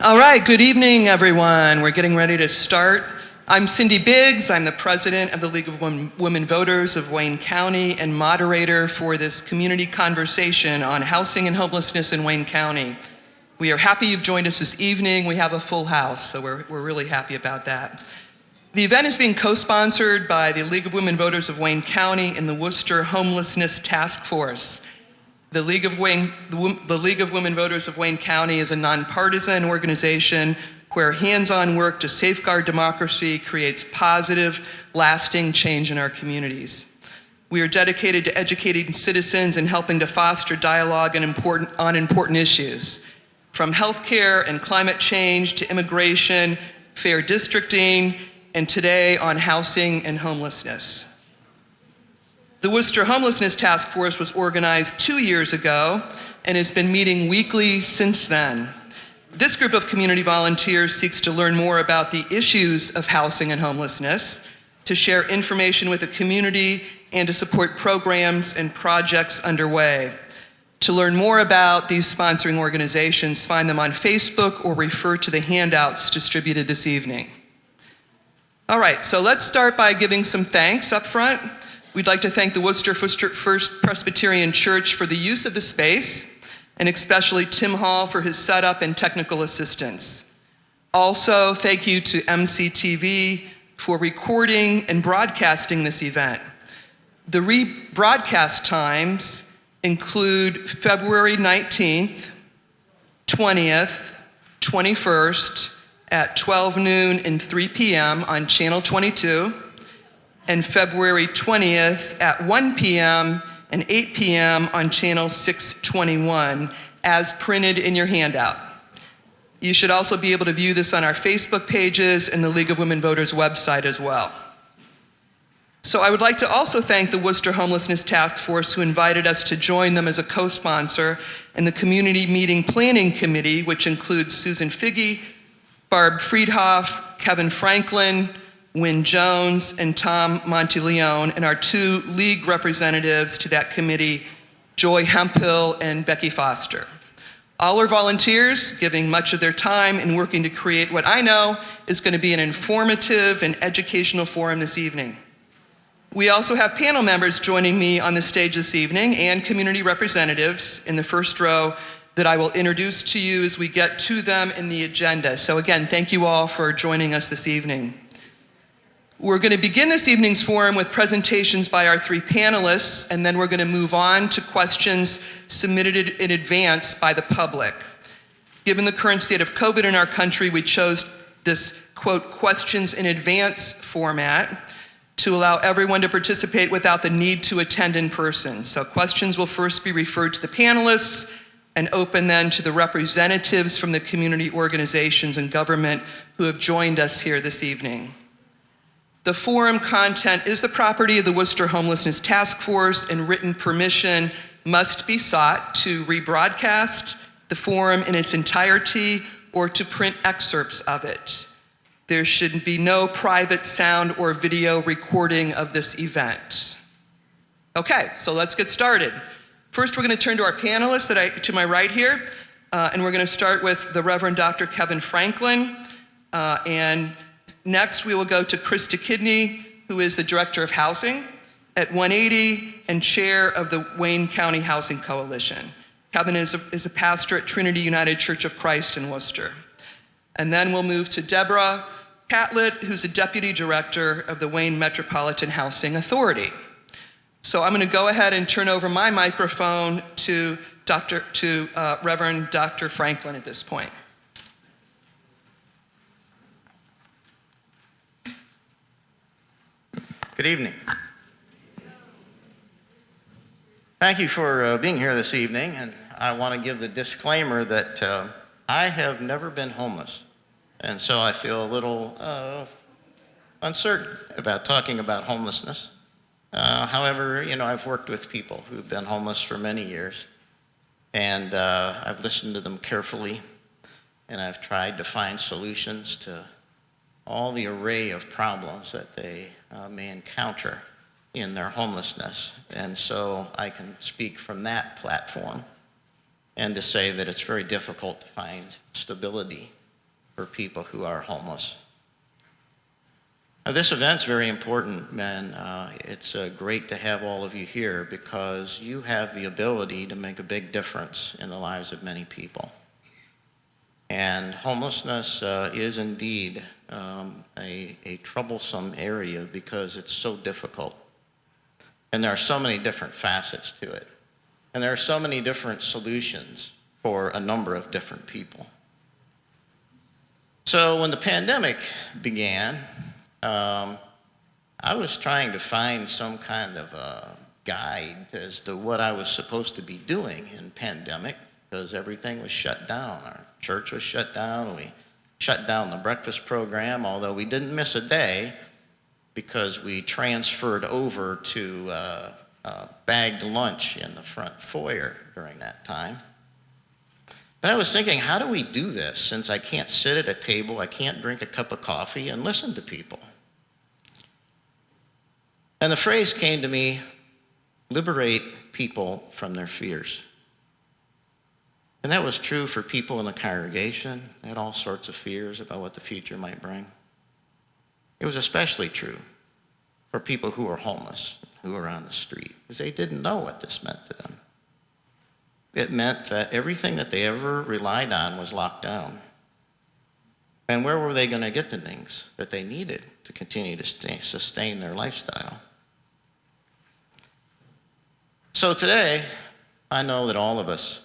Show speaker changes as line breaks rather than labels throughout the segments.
All right, good evening, everyone. We're getting ready to start. I'm Cindy Biggs. I'm the president of the League of Women Voters of Wayne County and moderator for this community conversation on housing and homelessness in Wayne County. We are happy you've joined us this evening. We have a full house, so we're really happy about that. The event is being co-sponsored by the League of Women Voters of Wayne County and the Wooster Homelessness Task Force. The League of Women Voters of Wayne County is a nonpartisan organization where hands-on work to safeguard democracy creates positive, lasting change in our communities. We are dedicated to educating citizens and helping to foster dialogue on important issues, from healthcare and climate change to immigration, fair districting, and today on housing and homelessness. The Wooster Homelessness Task Force was organized 2 years ago and has been meeting weekly since then. This group of community volunteers seeks to learn more about the issues of housing and homelessness, to share information with the community, and to support programs and projects underway. To learn more about these sponsoring organizations, find them on Facebook or refer to the handouts distributed this evening. All right, so let's start by giving some thanks up front. We'd like to thank the Wooster First Presbyterian Church for the use of the space, and especially Tim Hall for his setup and technical assistance. Also, thank you to MCTV for recording and broadcasting this event. The rebroadcast times include February 19th, 20th, 21st at 12 noon and 3 p.m. on Channel 22, and February 20th at 1 p.m. and 8 p.m. on Channel 621, as printed in your handout. You should also be able to view this on our Facebook pages and the League of Women Voters website as well. So I would like to also thank the Wooster Homelessness Task Force, who invited us to join them as a co-sponsor, and the Community Meeting Planning Committee, which includes Susan Figge, Barb Friedhoff, Kevin Franklin, Wynn Jones, and Tom Monteleone, and our two league representatives to that committee, Joy Hemphill and Becky Foster. All are volunteers, giving much of their time and working to create what I know is going to be an informative and educational forum this evening. We also have panel members joining me on the stage this evening and community representatives in the first row that I will introduce to you as we get to them in the agenda. So again, thank you all for joining us this evening. We're going to begin this evening's forum with presentations by our three panelists, and then we're going to move on to questions submitted in advance by the public. Given the current state of COVID in our country, we chose this, quote, questions in advance format to allow everyone to participate without the need to attend in person. So questions will first be referred to the panelists and open then to the representatives from the community organizations and government who have joined us here this evening. The forum content is the property of the Wooster Homelessness Task Force, and written permission must be sought to rebroadcast the forum in its entirety or to print excerpts of it. There should be no private sound or video recording of this event. Okay, so let's get started. First, we're going to turn to our panelists to my right here, and we're going to start with the Reverend Dr. Kevin Franklin, and next, we will go to Kristen Kidney, who is the Director of Housing at 180 and Chair of the Wayne County Housing Coalition. Kevin is a pastor at Trinity United Church of Christ in Worcester. And then we'll move to Deborah Catlett, who's the Deputy Director of the Wayne Metropolitan Housing Authority. So I'm going to go ahead and turn over my microphone to Reverend Dr. Franklin at this point.
Good evening. Thank you for being here this evening, and I want to give the disclaimer that I have never been homeless, and so I feel a little uncertain about talking about homelessness. However, I've worked with people who've been homeless for many years, and I've listened to them carefully, and I've tried to find solutions to all the array of problems that they may encounter in their homelessness. And so I can speak from that platform and to say that it's very difficult to find stability for people who are homeless. Now, this event's very important, and it's great to have all of you here because you have the ability to make a big difference in the lives of many people. And homelessness is indeed a troublesome area because it's so difficult. And there are so many different facets to it. And there are so many different solutions for a number of different people. So when the pandemic began, I was trying to find some kind of a guide as to what I was supposed to be doing in pandemic because everything was shut down. Our church was shut down. We shut down the breakfast program, although we didn't miss a day because we transferred over to bagged lunch in the front foyer during that time. But I was thinking, how do we do this since I can't sit at a table, I can't drink a cup of coffee and listen to people? And the phrase came to me, liberate people from their fears. And that was true for people in the congregation. They had all sorts of fears about what the future might bring. It was especially true for people who were homeless, who were on the street, because they didn't know what this meant to them. It meant that everything that they ever relied on was locked down. And where were they going to get the things that they needed to continue to sustain their lifestyle? So today, I know that all of us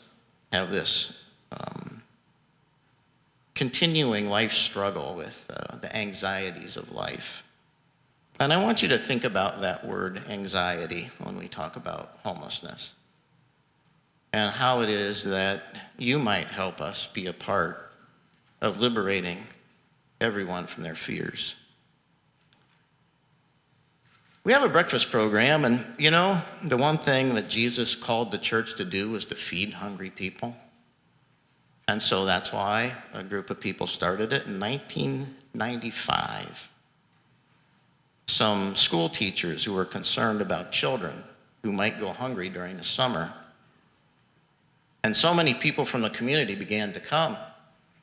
have this continuing life struggle with the anxieties of life. And I want you to think about that word anxiety when we talk about homelessness and how it is that you might help us be a part of liberating everyone from their fears. We have a breakfast program, and you know, the one thing that Jesus called the church to do was to feed hungry people. And so that's why a group of people started it in 1995. Some school teachers who were concerned about children who might go hungry during the summer. And so many people from the community began to come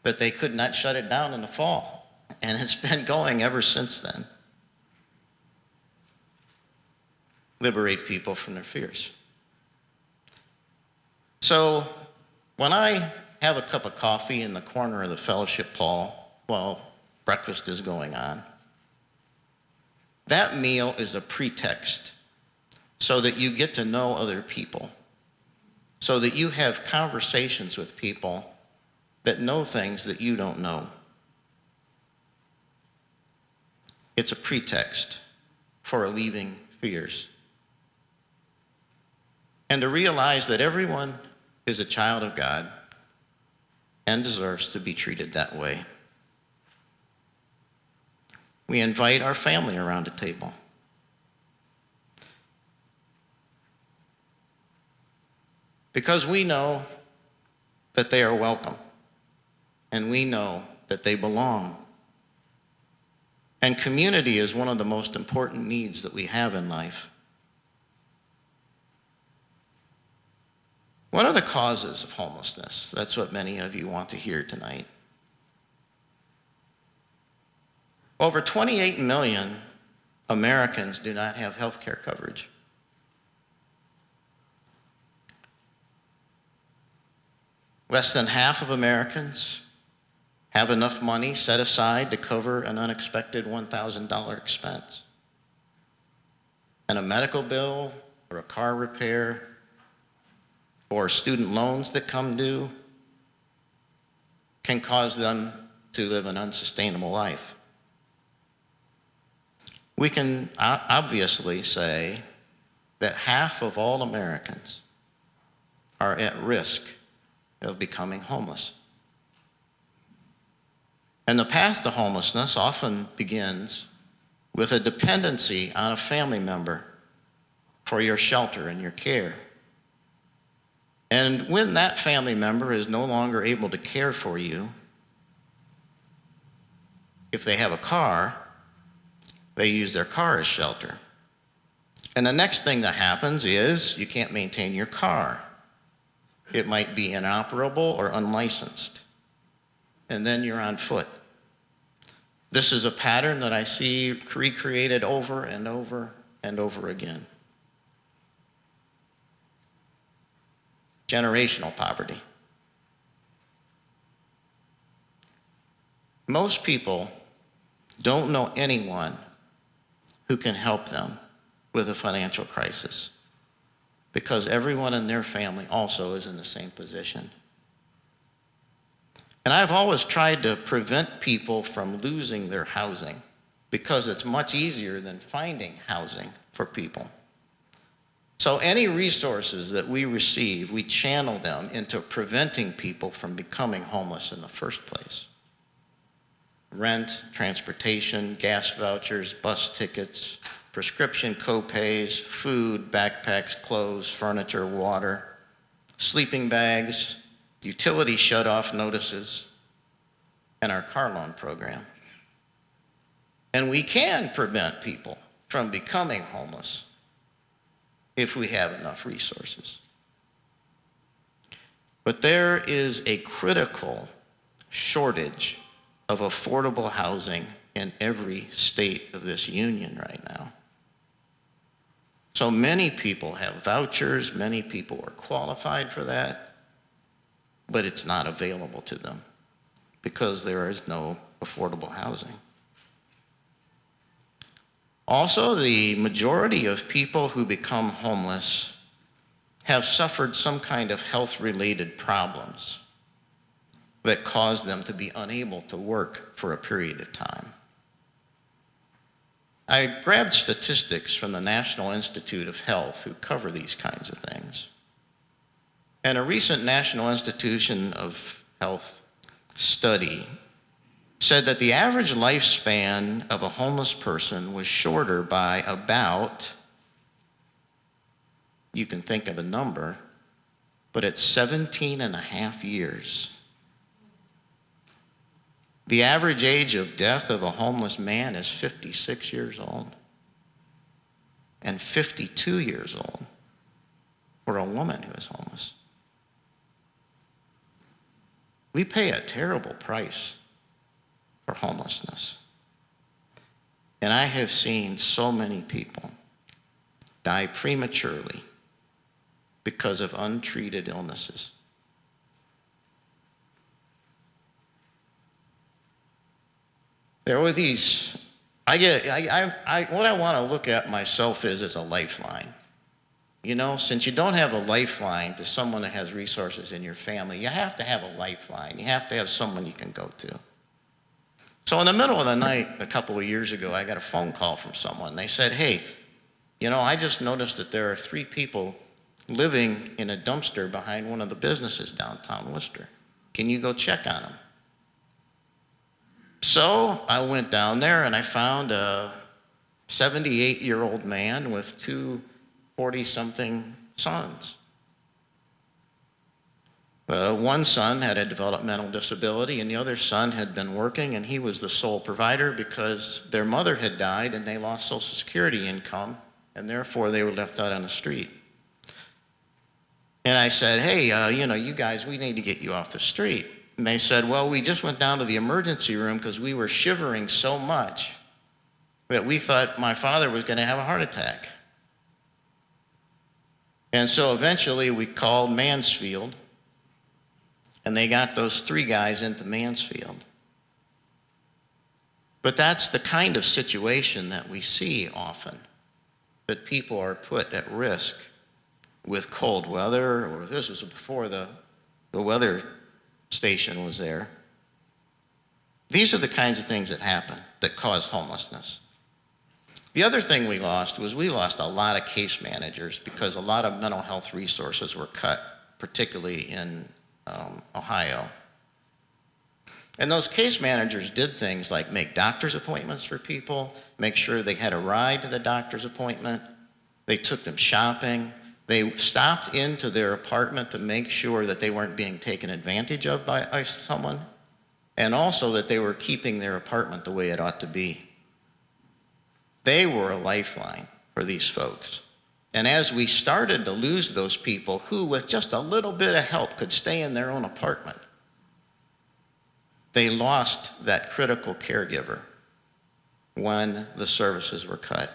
that they could not shut it down in the fall. And it's been going ever since then. Liberate people from their fears. So when I have a cup of coffee in the corner of the fellowship hall while breakfast is going on, that meal is a pretext so that you get to know other people, so that you have conversations with people that know things that you don't know. It's a pretext for alleviating fears. And to realize that everyone is a child of God and deserves to be treated that way. We invite our family around a table. Because we know that they are welcome, and we know that they belong. And community is one of the most important needs that we have in life. What are the causes of homelessness? That's what many of you want to hear tonight. Over 28 million Americans do not have health care coverage. Less than half of Americans have enough money set aside to cover an unexpected $1,000 expense. And a medical bill or a car repair or student loans that come due can cause them to live an unsustainable life. We can obviously say that half of all Americans are at risk of becoming homeless. And the path to homelessness often begins with a dependency on a family member for your shelter and your care. And when that family member is no longer able to care for you, if they have a car, they use their car as shelter. And the next thing that happens is you can't maintain your car. It might be inoperable or unlicensed. And then you're on foot This is a pattern that I see recreated over and over and over again. Generational poverty. Most people don't know anyone who can help them with a financial crisis because everyone in their family also is in the same position. And I've always tried to prevent people from losing their housing because it's much easier than finding housing for people. So any resources that we receive, we channel them into preventing people from becoming homeless in the first place. Rent, transportation, gas vouchers, bus tickets, prescription co-pays, food, backpacks, clothes, furniture, water, sleeping bags, utility shut-off notices, and our car loan program. And we can prevent people from becoming homeless if we have enough resources. But there is a critical shortage of affordable housing in every state of this union right now. So many people have vouchers, many people are qualified for that, but it's not available to them because there is no affordable housing. Also, the majority of people who become homeless have suffered some kind of health-related problems that cause them to be unable to work for a period of time. I grabbed statistics from the National Institute of Health who cover these kinds of things. And a recent National Institution of Health study said that the average lifespan of a homeless person was shorter by about, you can think of a number, but it's 17 and a half years. The average age of death of a homeless man is 56 years old and 52 years old for a woman who is homeless. We pay a terrible price for homelessness. And I have seen so many people die prematurely because of untreated illnesses. There were these, what I want to look at myself is as a lifeline. You know, since you don't have a lifeline to someone that has resources in your family, you have to have a lifeline. You have to have someone you can go to. So in the middle of the night, a couple of years ago, I got a phone call from someone. They said, hey, you know, I just noticed that there are 3 people living in a dumpster behind one of the businesses downtown Worcester. Can you go check on them? So I went down there and I found a 78-year-old man with 2 40-something sons. One son had a developmental disability and the other son had been working, and he was the sole provider because their mother had died and they lost Social Security income, and therefore they were left out on the street. And I said, hey, you guys, we need to get you off the street. And they said, well, we just went down to the emergency room because we were shivering so much that we thought my father was going to have a heart attack. And so eventually we called Mansfield, and they got those 3 guys into Mansfield. But that's the kind of situation that we see often, that people are put at risk with cold weather, or this was before the weather station was there. These are the kinds of things that happen that cause homelessness. The other thing we lost was we lost a lot of case managers because a lot of mental health resources were cut, particularly in Ohio. And those case managers did things like make doctor's appointments for people, make sure they had a ride to the doctor's appointment. They took them shopping. They stopped into their apartment to make sure that they weren't being taken advantage of by someone, and also that they were keeping their apartment the way it ought to be. They were a lifeline for these folks. And as we started to lose those people who, with just a little bit of help, could stay in their own apartment, they lost that critical caregiver when the services were cut.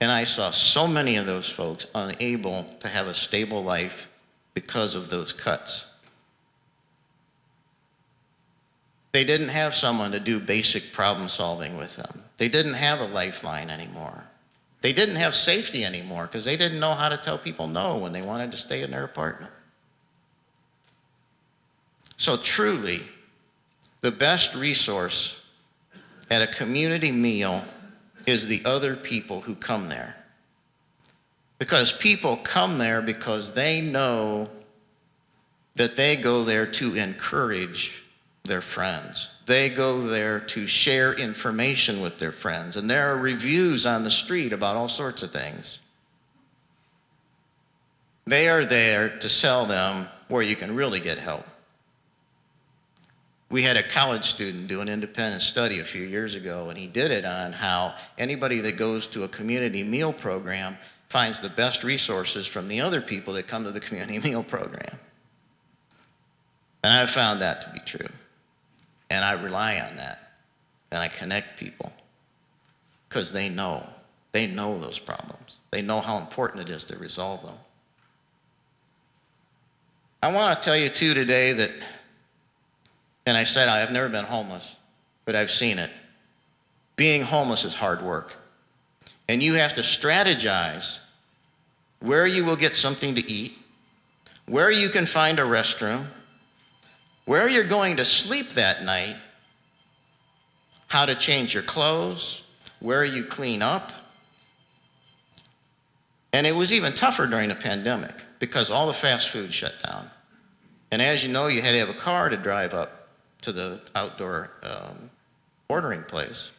And I saw so many of those folks unable to have a stable life because of those cuts. They didn't have someone to do basic problem solving with them. They didn't have a lifeline anymore. They didn't have safety anymore because they didn't know how to tell people no when they wanted to stay in their apartment. So truly, the best resource at a community meal is the other people who come there. Because people come there because they know that they go there to encourage their friends. They go there to share information with their friends. And there are reviews on the street about all sorts of things. They are there to sell them where you can really get help. We had a college student do an independent study a few years ago, and he did it on how anybody that goes to a community meal program finds the best resources from the other people that come to the community meal program. And I've found that to be true. And I rely on that. And I connect people because they know those problems. They know how important it is to resolve them. I want to tell you too today that, and I said I've never been homeless, but I've seen it. Being homeless is hard work. And you have to strategize where you will get something to eat, where you can find a restroom, where you're going to sleep that night, how to change your clothes, where you clean up. And it was even tougher during the pandemic because all the fast food shut down. And as you know, you had to have a car to drive up to the outdoor ordering place.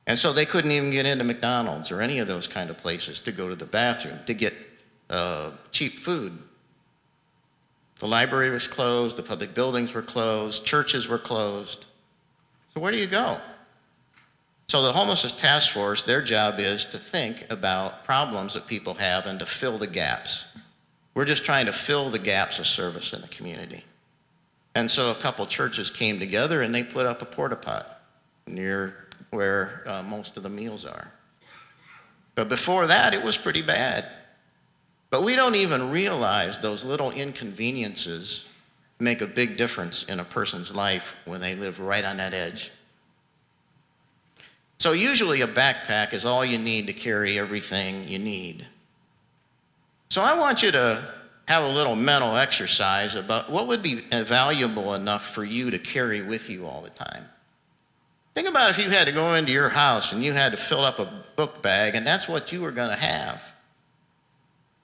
And so they couldn't even get into McDonald's or any of those kind of places to go to the bathroom to get cheap food. The library was closed, the public buildings were closed, churches were closed. So where do you go? So the Homelessness Task Force, their job is to think about problems that people have and to fill the gaps. We're just trying to fill the gaps of service in the community. And so a couple churches came together and they put up a porta pot near where most of the meals are. But before that, it was pretty bad. But we don't even realize those little inconveniences make a big difference in a person's life when they live right on that edge. So usually a backpack is all you need to carry everything you need. So I want you to have a little mental exercise about what would be valuable enough for you to carry with you all the time. Think about if you had to go into your house and you had to fill up a book bag and that's what you were going to have.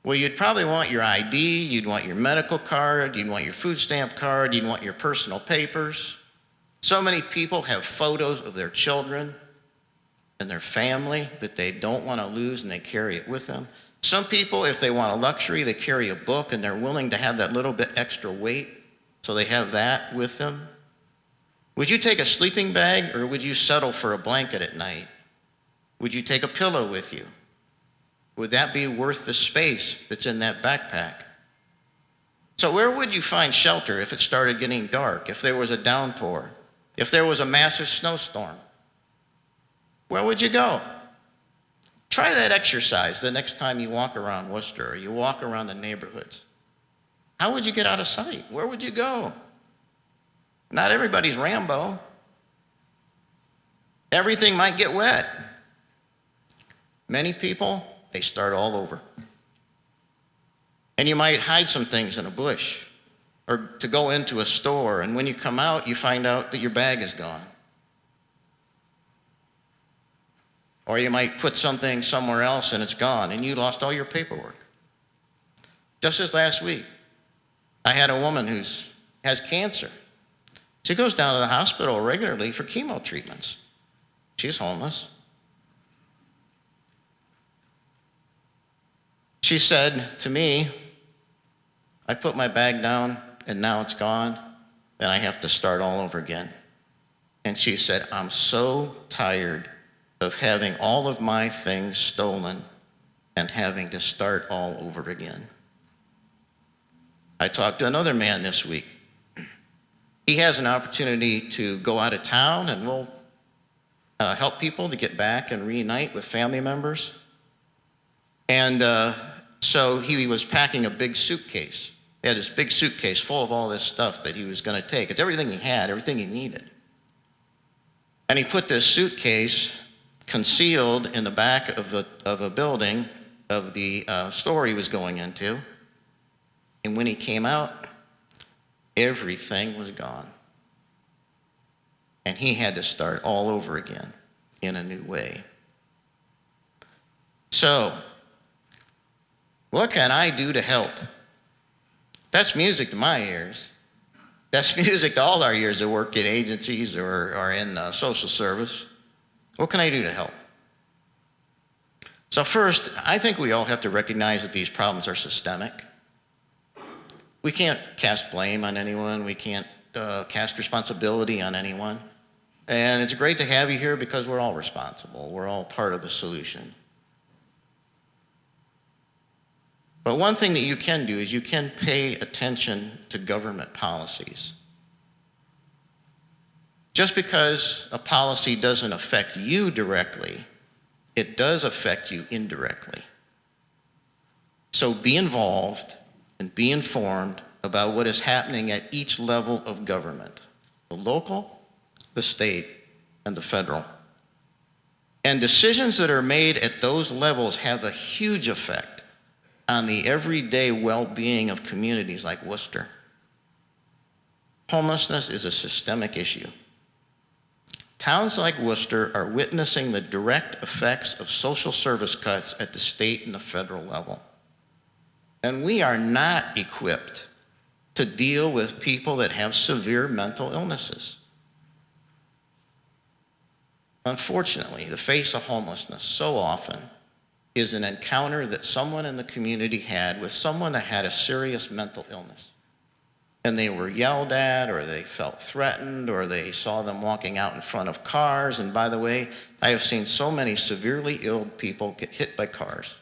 Well, you'd probably want your ID, you'd want your medical card, you'd want your food stamp card, you'd want your personal papers. So many people have photos of their children and their family that they don't want to lose and they carry it with them. Some people, if they want a luxury, they carry a book and they're willing to have that little bit extra weight, so they have that with them. Would you take a sleeping bag or would you settle for a blanket at night? Would you take a pillow with you? Would that be worth the space that's in that backpack? So where would you find shelter if it started getting dark, if there was a downpour, if there was a massive snowstorm? Where would you go? Try that exercise the next time you walk around Wooster or you walk around the neighborhoods. How would you get out of sight? Where would you go? Not everybody's Rambo. Everything might get wet. Many people, they start all over. And you might hide some things in a bush or to go into a store, and when you come out, you find out that your bag is gone. Or you might put something somewhere else and it's gone, and you lost all your paperwork. Just this last week, I had a woman who has cancer. She goes down to the hospital regularly for chemo treatments. She's homeless. She said to me, I put my bag down and now it's gone, and I have to start all over again. And she said, I'm so tired of having all of my things stolen and having to start all over again. I talked to another man this week. He has an opportunity to go out of town, and help people to get back and reunite with family members. And so he was packing a big suitcase. He had this big suitcase full of all this stuff that he was going to take. It's everything he had, everything he needed. And he put this suitcase concealed in the back of a building of the store he was going into. And when he came out, everything was gone. And he had to start all over again in a new way. So, what can I do to help? That's music to my ears. That's music to all our ears that work in agencies or in social service. What can I do to help? So first, I think we all have to recognize that these problems are systemic. We can't cast blame on anyone. We can't cast responsibility on anyone. And it's great to have you here because we're all responsible. We're all part of the solution. But one thing that you can do is you can pay attention to government policies. Just because a policy doesn't affect you directly, it does affect you indirectly. So be involved and be informed about what is happening at each level of government, the local, the state, and the federal. And decisions that are made at those levels have a huge effect on the everyday well-being of communities like Wooster. Homelessness is a systemic issue. Towns like Wooster are witnessing the direct effects of social service cuts at the state and the federal level. And we are not equipped to deal with people that have severe mental illnesses. Unfortunately, the face of homelessness so often is an encounter that someone in the community had with someone that had a serious mental illness. And they were yelled at, or they felt threatened, or they saw them walking out in front of cars. And by the way, I have seen so many severely ill people get hit by cars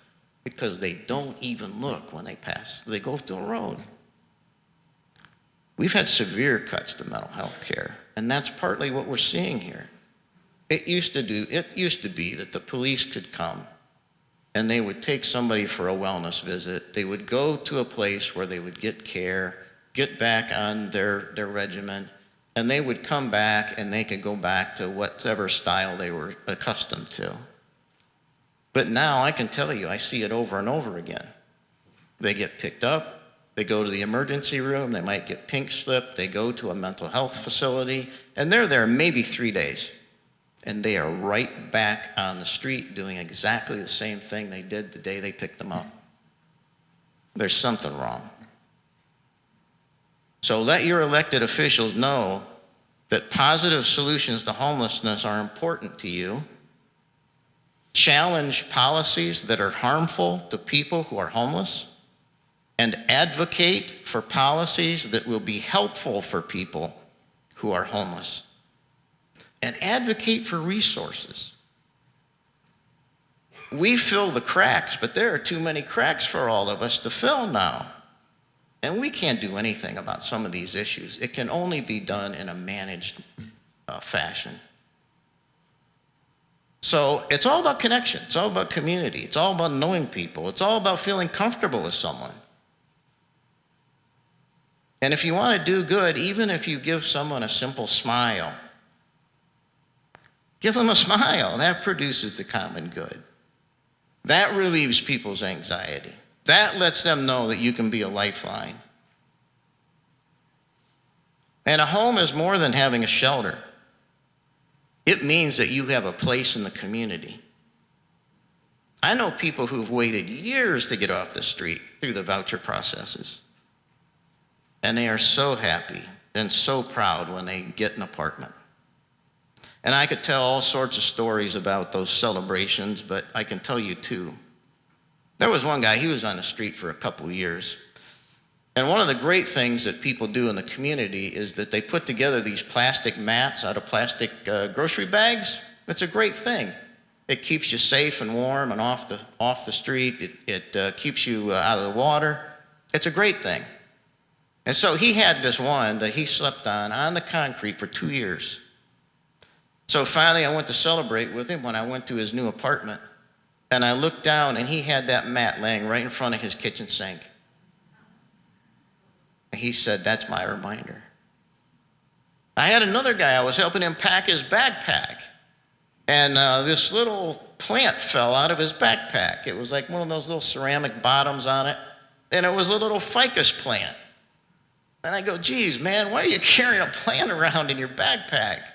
because they don't even look when they pass. They go through a road. We've had severe cuts to mental health care, and that's partly what we're seeing here. It used to be that the police could come and they would take somebody for a wellness visit. They would go to a place where they would get care, get back on their regimen, and they would come back and they could go back to whatever style they were accustomed to. But now I can tell you, I see it over and over again. They get picked up, they go to the emergency room, they might get pink slipped, they go to a mental health facility, and they're there maybe 3 days. And they are right back on the street doing exactly the same thing they did the day they picked them up. There's something wrong. So let your elected officials know that positive solutions to homelessness are important to you. Challenge policies that are harmful to people who are homeless, and advocate for policies that will be helpful for people who are homeless. And advocate for resources. We fill the cracks, but there are too many cracks for all of us to fill now. And we can't do anything about some of these issues. It can only be done in a managed fashion. So it's all about connection. It's all about community. It's all about knowing people. It's all about feeling comfortable with someone. And if you want to do good, even if you give someone a simple smile, give them a smile. That produces the common good. That relieves people's anxiety. That lets them know that you can be a lifeline. And a home is more than having a shelter. It means that you have a place in the community. I know people who've waited years to get off the street through the voucher processes. And they are so happy and so proud when they get an apartment. And I could tell all sorts of stories about those celebrations, but I can tell you two. There was one guy, he was on the street for a couple years. And one of the great things that people do in the community is that they put together these plastic mats out of plastic grocery bags. That's a great thing. It keeps you safe and warm and off the street. It keeps you out of the water. It's a great thing. And so he had this one that he slept on the concrete for 2 years. So finally, I went to celebrate with him when I went to his new apartment. And I looked down, and he had that mat laying right in front of his kitchen sink. And he said, "That's my reminder." I had another guy, I was helping him pack his backpack. And this little plant fell out of his backpack. It was like one of those little ceramic bottoms on it. And it was a little ficus plant. And I go, "Geez, man, why are you carrying a plant around in your backpack?"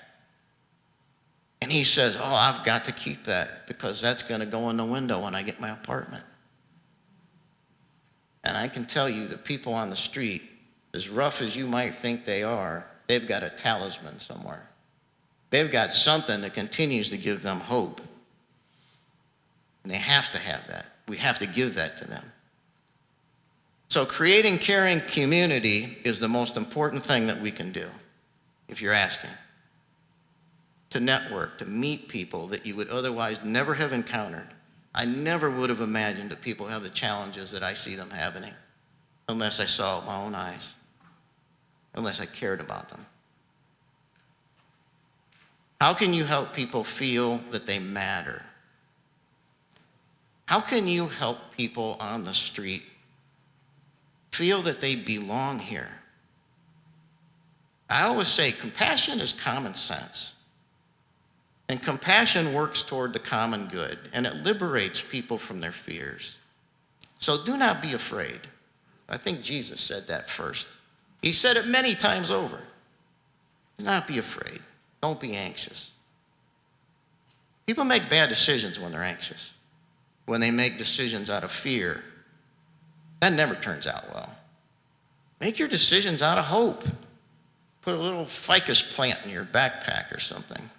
And he says, "Oh, I've got to keep that because that's going to go in the window when I get my apartment." And I can tell you the people on the street, as rough as you might think they are, they've got a talisman somewhere. They've got something that continues to give them hope. And they have to have that. We have to give that to them. So creating caring community is the most important thing that we can do, if you're asking. To network, to meet people that you would otherwise never have encountered. I never would have imagined that people have the challenges that I see them having unless I saw it with my own eyes, unless I cared about them. How can you help people feel that they matter? How can you help people on the street feel that they belong here? I always say compassion is common sense. And compassion works toward the common good, and it liberates people from their fears. So do not be afraid. I think Jesus said that first. He said it many times over. Do not be afraid. Don't be anxious. People make bad decisions when they're anxious. When they make decisions out of fear, that never turns out well. Make your decisions out of hope. Put a little ficus plant in your backpack or something.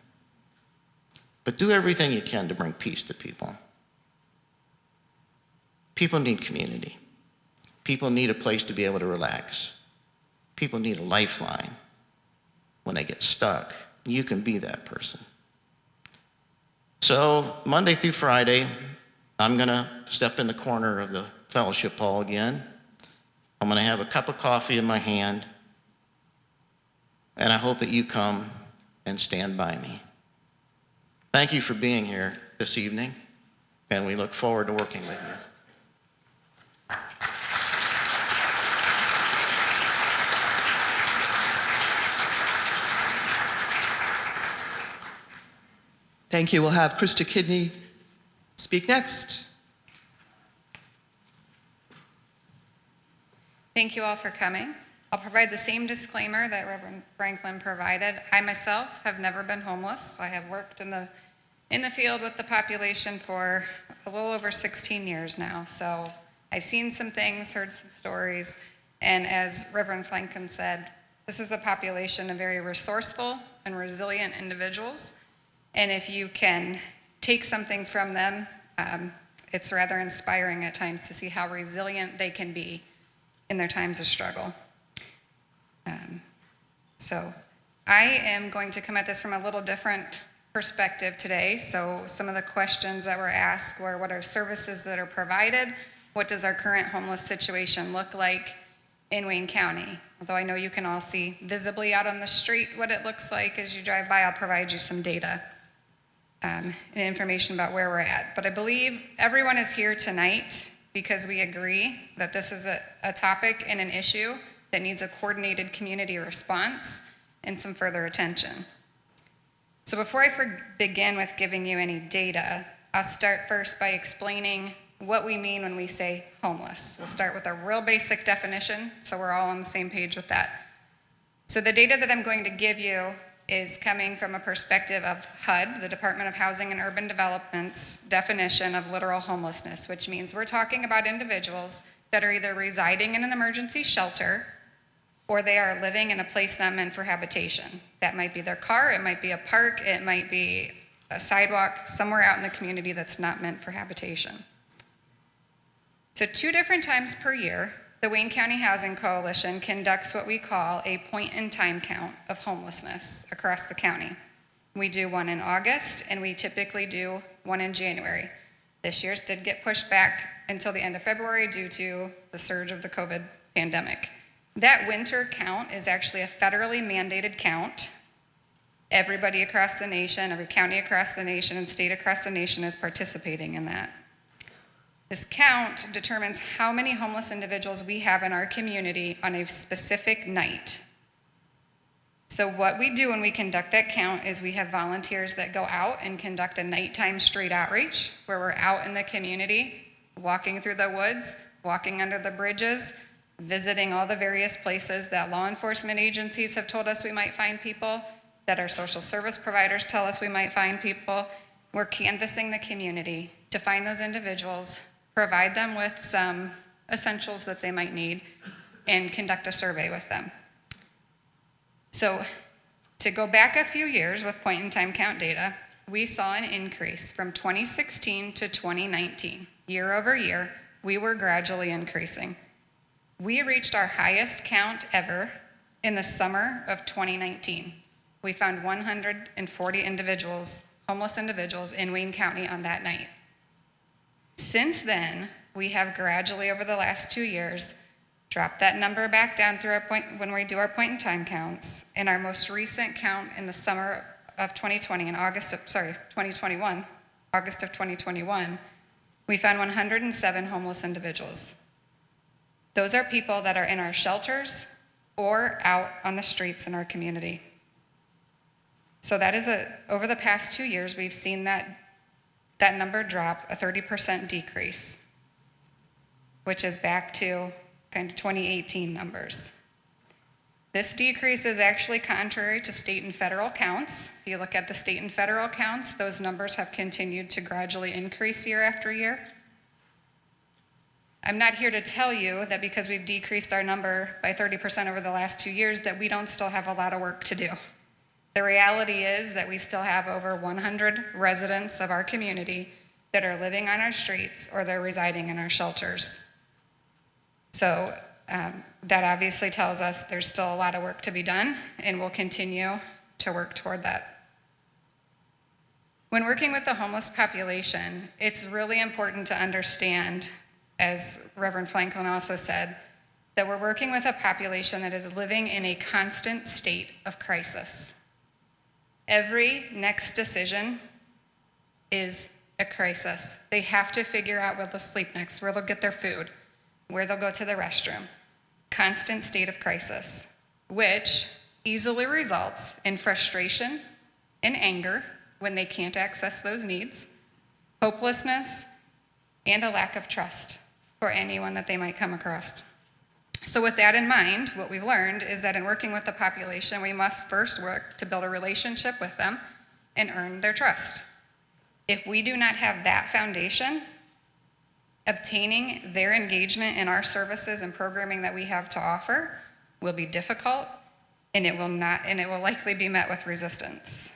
But do everything you can to bring peace to people. People need community. People need a place to be able to relax. People need a lifeline. When they get stuck, you can be that person. So Monday through Friday, I'm going to step in the corner of the fellowship hall again. I'm going to have a cup of coffee in my hand. And I hope that you come and stand by me. Thank you for being here this evening, and we look forward to working with you.
Thank you. We'll have Kristen Kidney speak next.
Thank you all for coming. I'll provide the same disclaimer that Reverend Franklin provided. I myself have never been homeless. I have worked in the field with the population for a little over 16 years now. So I've seen some things, heard some stories, and as Reverend Franklin said, this is a population of very resourceful and resilient individuals. And if you can take something from them, it's rather inspiring at times to see how resilient they can be in their times of struggle. So I am going to come at this from a little different perspective today. So some of the questions that were asked were, what are services that are provided? What does our current homeless situation look like in Wayne County? Although I know you can all see visibly out on the street what it looks like as you drive by, I'll provide you some data and information about where we're at. But I believe everyone is here tonight because we agree that this is a topic and an issue that needs a coordinated community response and some further attention. So before I begin with giving you any data, I'll start first by explaining what we mean when we say homeless. We'll start with a real basic definition, so we're all on the same page with that. So the data that I'm going to give you is coming from a perspective of HUD, the Department of Housing and Urban Development's definition of literal homelessness, which means we're talking about individuals that are either residing in an emergency shelter or they are living in a place not meant for habitation. That might be their car, it might be a park, it might be a sidewalk, somewhere out in the community that's not meant for habitation. So 2 different times per year, the Wayne County Housing Coalition conducts what we call a point-in-time count of homelessness across the county. We do one in August, and we typically do one in January. This year's did get pushed back until the end of February due to the surge of the COVID pandemic. That winter count is actually a federally mandated count, Everybody across the nation, every county across the nation and state across the nation is participating in that. This count determines how many homeless individuals we have in our community on a specific night. So what we do when we conduct that count is we have volunteers that go out and conduct a nighttime street outreach where we're out in the community, walking through the woods, walking under the bridges, visiting all the various places that law enforcement agencies have told us we might find people, that our social service providers tell us we might find people. We're canvassing the community to find those individuals, provide them with some essentials that they might need, and conduct a survey with them. So to go back a few years with point-in-time count data, we saw an increase from 2016 to 2019. Year over year, we were gradually increasing. We reached our highest count ever in the summer of 2019. We found 140 individuals, homeless individuals in Wayne County on that night. Since then, we have gradually over the last 2 years dropped that number back down through when we do our point-in-time counts. In our most recent count in the summer of 2020, August of 2021, we found 107 homeless individuals. Those are people that are in our shelters or out on the streets in our community. So that is over the past 2 years, we've seen that number drop, a 30% decrease, which is back to kind of 2018 numbers. This decrease is actually contrary to state and federal counts. If you look at the state and federal counts, those numbers have continued to gradually increase year after year. I'm not here to tell you that because we've decreased our number by 30% over the last 2 years that we don't still have a lot of work to do. The reality is that we still have over 100 residents of our community that are living on our streets or they're residing in our shelters. So that obviously tells us there's still a lot of work to be done, and we'll continue to work toward that. When working with the homeless population, it's really important to understand, as Reverend Franklin also said, that we're working with a population that is living in a constant state of crisis. Every next decision is a crisis. They have to figure out where they'll sleep next, where they'll get their food, where they'll go to the restroom. Constant state of crisis, which easily results in frustration and anger when they can't access those needs, hopelessness, and a lack of trust for anyone that they might come across. So with that in mind, what we've learned is that in working with the population, we must first work to build a relationship with them and earn their trust. If we do not have that foundation, obtaining their engagement in our services and programming that we have to offer will be difficult, and it will likely be met with resistance.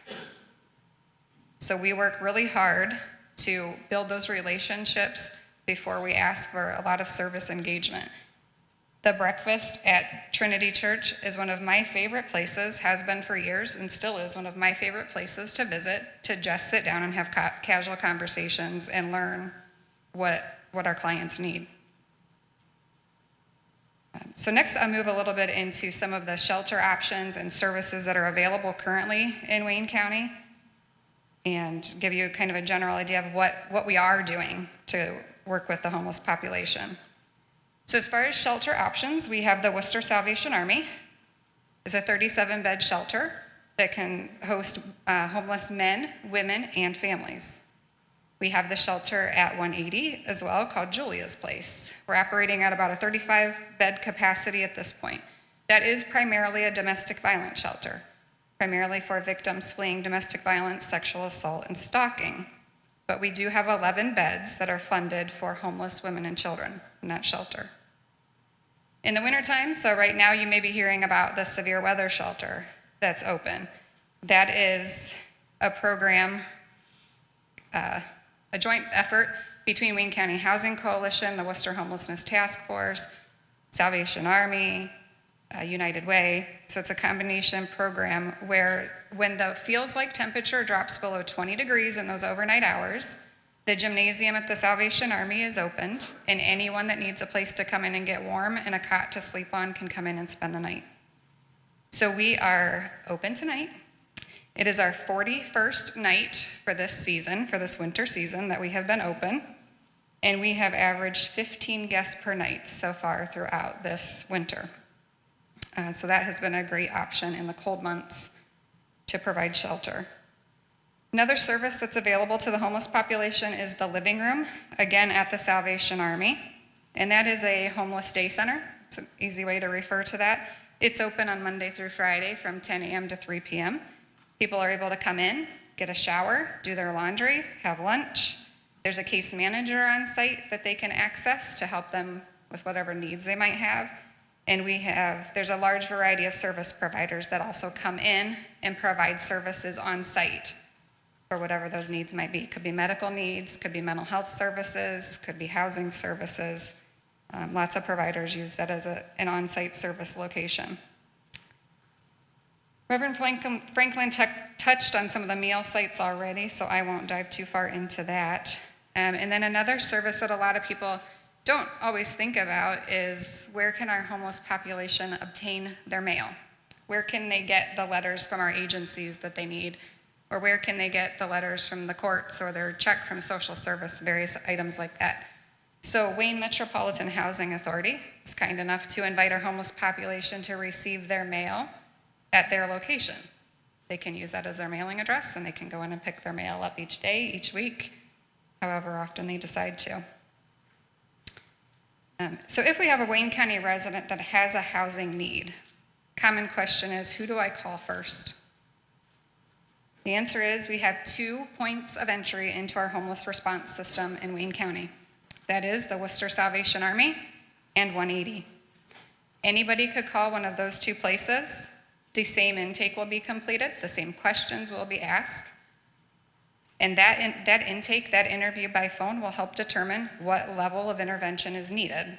So we work really hard to build those relationships before we ask for a lot of service engagement. The breakfast at Trinity Church is one of my favorite places, has been for years, and still is one of my favorite places to visit, to just sit down and have casual conversations and learn what our clients need. So next, I'll move a little bit into some of the shelter options and services that are available currently in Wayne County, and give you kind of a general idea of what we are doing to work with the homeless population. So as far as shelter options, we have the Wooster Salvation Army. It's a 37-bed shelter that can host homeless men, women, and families. We have the shelter at 180 as well, called Julia's Place. We're operating at about a 35-bed capacity at this point. That is primarily a domestic violence shelter, primarily for victims fleeing domestic violence, sexual assault, and stalking. But we do have 11 beds that are funded for homeless women and children in that shelter. In the wintertime, so right now you may be hearing about the severe weather shelter that's open. That is a program, a joint effort between Wayne County Housing Coalition, the Worcester Homelessness Task Force, Salvation Army, United Way. So it's a combination program where when the feels-like temperature drops below 20 degrees in those overnight hours, the gymnasium at the Salvation Army is opened, and anyone that needs a place to come in and get warm and a cot to sleep on can come in and spend the night. So we are open tonight. It is our 41st night for this season, for this winter season that we have been open, and we have averaged 15 guests per night so far throughout this winter. So that has been a great option in the cold months to provide shelter. Another service that's available to the homeless population is the living room, again at the Salvation Army, and that is a homeless day center. It's an easy way to refer to that. It's open on Monday through Friday from 10 a.m. to 3 p.m. People are able to come in, get a shower, do their laundry, have lunch. There's a case manager on site that they can access to help them with whatever needs they might have. And there's a large variety of service providers that also come in and provide services on site for whatever those needs might be. Could be medical needs, could be mental health services, could be housing services. Lots of providers use that as an on-site service location. Reverend Franklin touched on some of the meal sites already, so I won't dive too far into that. And then another service that a lot of people don't always think about is where can our homeless population obtain their mail? Where can they get the letters from our agencies that they need? Or where can they get the letters from the courts or their check from social service, various items like that? So Wayne Metropolitan Housing Authority is kind enough to invite our homeless population to receive their mail at their location. They can use that as their mailing address, and they can go in and pick their mail up each day, each week, however often they decide to. So if we have a Wayne County resident that has a housing need, common question is, who do I call first? The answer is we have 2 points of entry into our homeless response system in Wayne County. That is the Wooster Salvation Army and 180. Anybody could call one of those 2 places. The same intake will be completed, the same questions will be asked. And that intake, that interview by phone will help determine what level of intervention is needed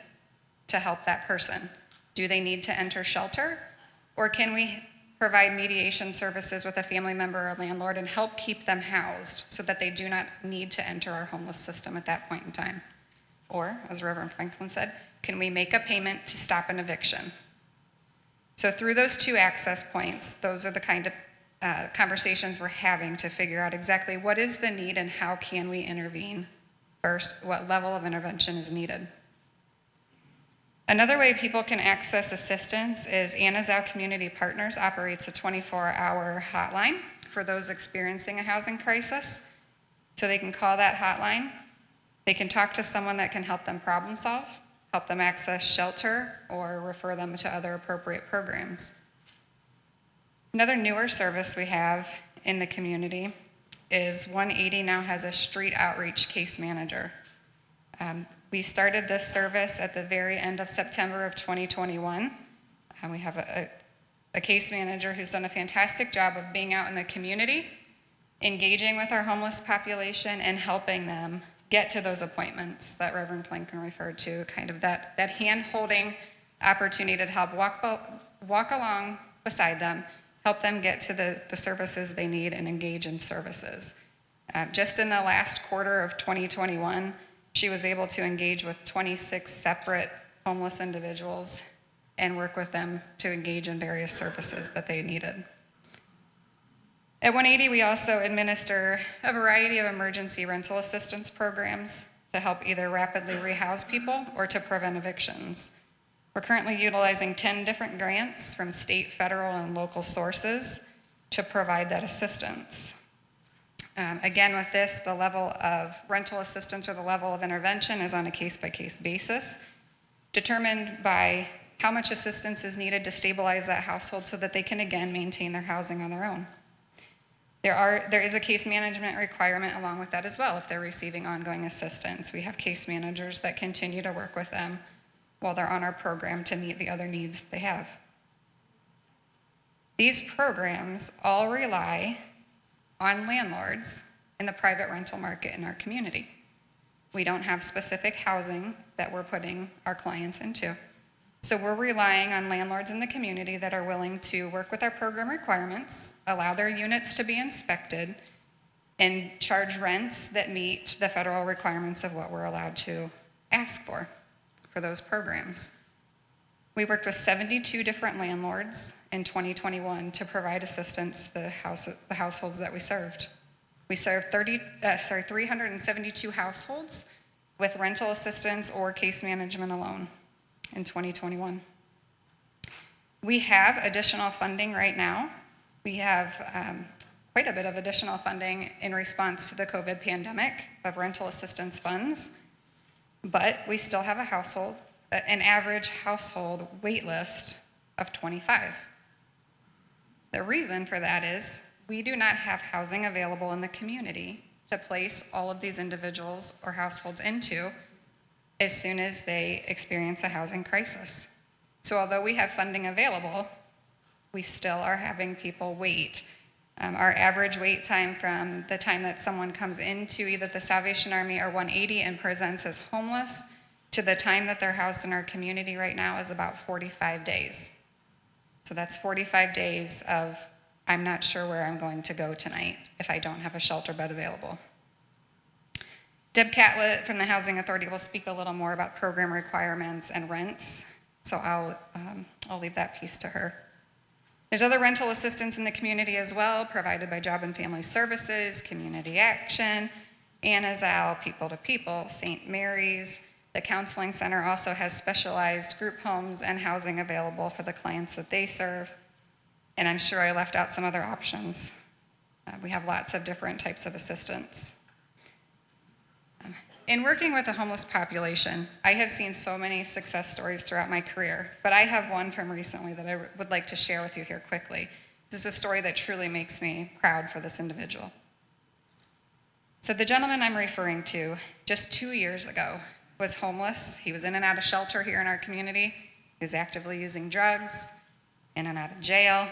to help that person. Do they need to enter shelter? Or can we provide mediation services with a family member or landlord and help keep them housed so that they do not need to enter our homeless system at that point in time? Or, as Reverend Franklin said, can we make a payment to stop an eviction? So through those 2 access points, those are the kind of conversations we're having to figure out exactly what is the need and how can we intervene first, what level of intervention is needed. Another way people can access assistance is Anazao Community Partners operates a 24-hour hotline for those experiencing a housing crisis. So they can call that hotline. They can talk to someone that can help them problem solve, help them access shelter, or refer them to other appropriate programs. Another newer service we have in the community is 180 now has a street outreach case manager. We started this service at the very end of September of 2021. We have a case manager who's done a fantastic job of being out in the community, engaging with our homeless population and helping them get to those appointments that Reverend Franklin referred to, kind of that hand-holding opportunity to help walk along beside them, help them get to the services they need and engage in services. Just in the last quarter of 2021, she was able to engage with 26 separate homeless individuals and work with them to engage in various services that they needed. At 180, we also administer a variety of emergency rental assistance programs to help either rapidly rehouse people or to prevent evictions. We're currently utilizing 10 different grants from state, federal, and local sources to provide that assistance. Again, with this, the level of rental assistance or the level of intervention is on a case-by-case basis, determined by how much assistance is needed to stabilize that household so that they can again maintain their housing on their own. There is a case management requirement along with that as well. If they're receiving ongoing assistance, we have case managers that continue to work with them while they're on our program to meet the other needs they have. These programs all rely on landlords in the private rental market in our community. We don't have specific housing that we're putting our clients into. So we're relying on landlords in the community that are willing to work with our program requirements, allow their units to be inspected, and charge rents that meet the federal requirements of what we're allowed to ask for those programs. We worked with 72 different landlords in 2021 to provide assistance to the households that we served. We served 372 households with rental assistance or case management alone in 2021. We have additional funding right now. We have quite a bit of additional funding in response to the COVID pandemic of rental assistance funds, but we still have an average household wait list of 25. The reason for that is we do not have housing available in the community to place all of these individuals or households into as soon as they experience a housing crisis. So although we have funding available, we still are having people wait. Our average wait time from the time that someone comes into either the Salvation Army or 180 and presents as homeless to the time that they're housed in our community right now is about 45 days. So that's 45 days of, I'm not sure where I'm going to go tonight if I don't have a shelter bed available. Deb Catlett from the Housing Authority will speak a little more about program requirements and rents, so I'll leave that piece to her. There's other rental assistance in the community as well, provided by Job and Family Services, Community Action, Anna's Owl, People to People, St. Mary's. The Counseling Center also has specialized group homes and housing available for the clients that they serve. And I'm sure I left out some other options. We have lots of different types of assistance. In working with the homeless population, I have seen so many success stories throughout my career, but I have one from recently that I would like to share with you here quickly. This is a story that truly makes me proud for this individual. So the gentleman I'm referring to, just 2 years ago, was homeless. He was in and out of shelter here in our community. He was actively using drugs, in and out of jail,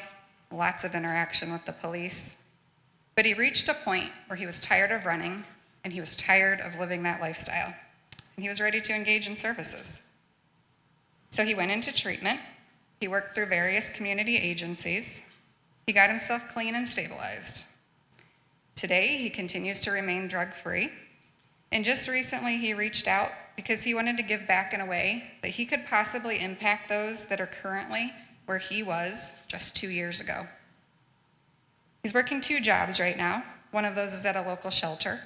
lots of interaction with the police. But he reached a point where he was tired of running and he was tired of living that lifestyle. And he was ready to engage in services. So he went into treatment. He worked through various community agencies. He got himself clean and stabilized. Today, he continues to remain drug-free. And just recently, he reached out because he wanted to give back in a way that he could possibly impact those that are currently where he was just 2 years ago. He's working 2 jobs right now. One of those is at a local shelter,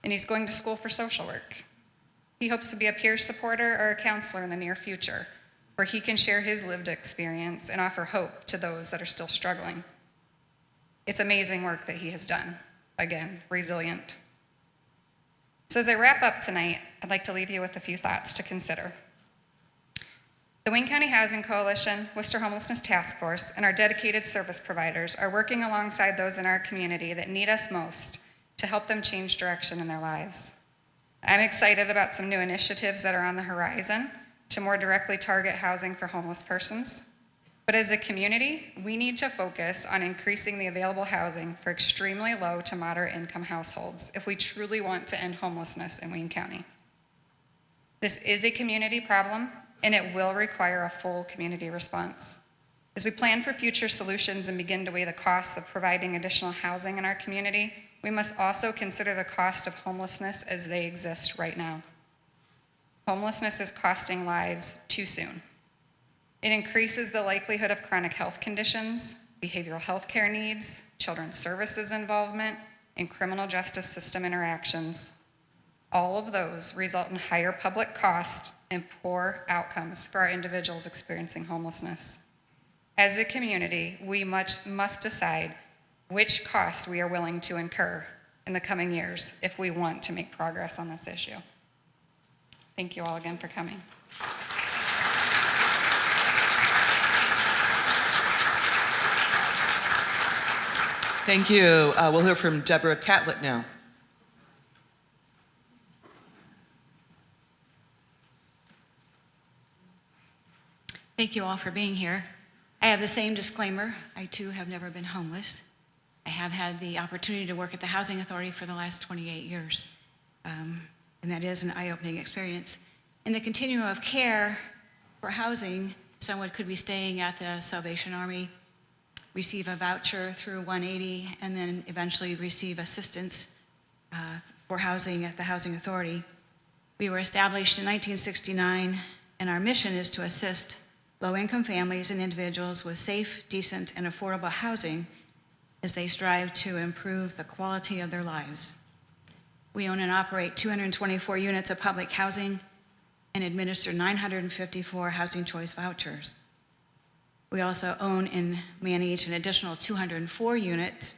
and he's going to school for social work. He hopes to be a peer supporter or a counselor in the near future, where he can share his lived experience and offer hope to those that are still struggling. It's amazing work that he has done. Again, resilient. So as I wrap up tonight, I'd like to leave you with a few thoughts to consider. The Wayne County Housing Coalition, Wooster Homelessness Task Force, and our dedicated service providers are working alongside those in our community that need us most to help them change direction in their lives. I'm excited about some new initiatives that are on the horizon to more directly target housing for homeless persons. But as a community, we need to focus on increasing the available housing for extremely low to moderate income households if we truly want to end homelessness in Wayne County. This is a community problem, and it will require a full community response. As we plan for future solutions and begin to weigh the costs of providing additional housing in our community, we must also consider the cost of homelessness as they exist right now. Homelessness is costing lives too soon. It increases the likelihood of chronic health conditions, behavioral health care needs, children's services involvement, and criminal justice system interactions. All of those result in higher public costs and poor outcomes for our individuals experiencing homelessness. As a community, we must decide which costs we are willing to incur in the coming years if we want to make progress on this issue. Thank you all again for coming.
Thank you. We'll hear from Deborah Catlett now.
Thank you all for being here. I have the same disclaimer. I too have never been homeless. I have had the opportunity to work at the Housing Authority for the last 28 years, and that is an eye-opening experience. In the continuum of care for housing, someone could be staying at the Salvation Army, receive a voucher through 180, and then eventually receive assistance for housing at the Housing Authority. We were established in 1969, and our mission is to assist low-income families and individuals with safe, decent, and affordable housing as they strive to improve the quality of their lives. We own and operate 224 units of public housing and administer 954 housing choice vouchers. We also own and manage an additional 204 units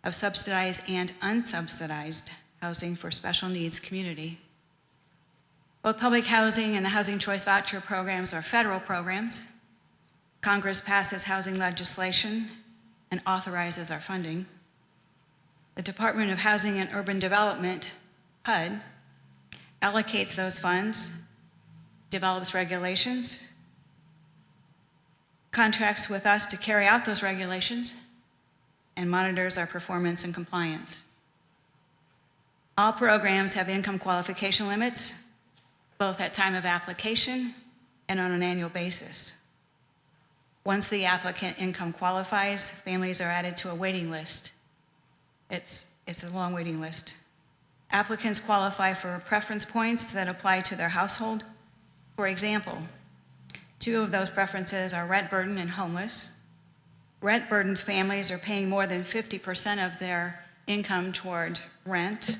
of subsidized and unsubsidized housing for special needs community. Both public housing and the housing choice voucher programs are federal programs. Congress passes housing legislation and authorizes our funding. The Department of Housing and Urban Development, HUD, allocates those funds, develops regulations, contracts with us to carry out those regulations, and monitors our performance and compliance. All programs have income qualification limits, both at time of application and on an annual basis. Once the applicant income qualifies, families are added to a waiting list. It's a long waiting list. Applicants qualify for preference points that apply to their household. For example, 2 of those preferences are rent burden and homeless. Rent burdened families are paying more than 50% of their income toward rent,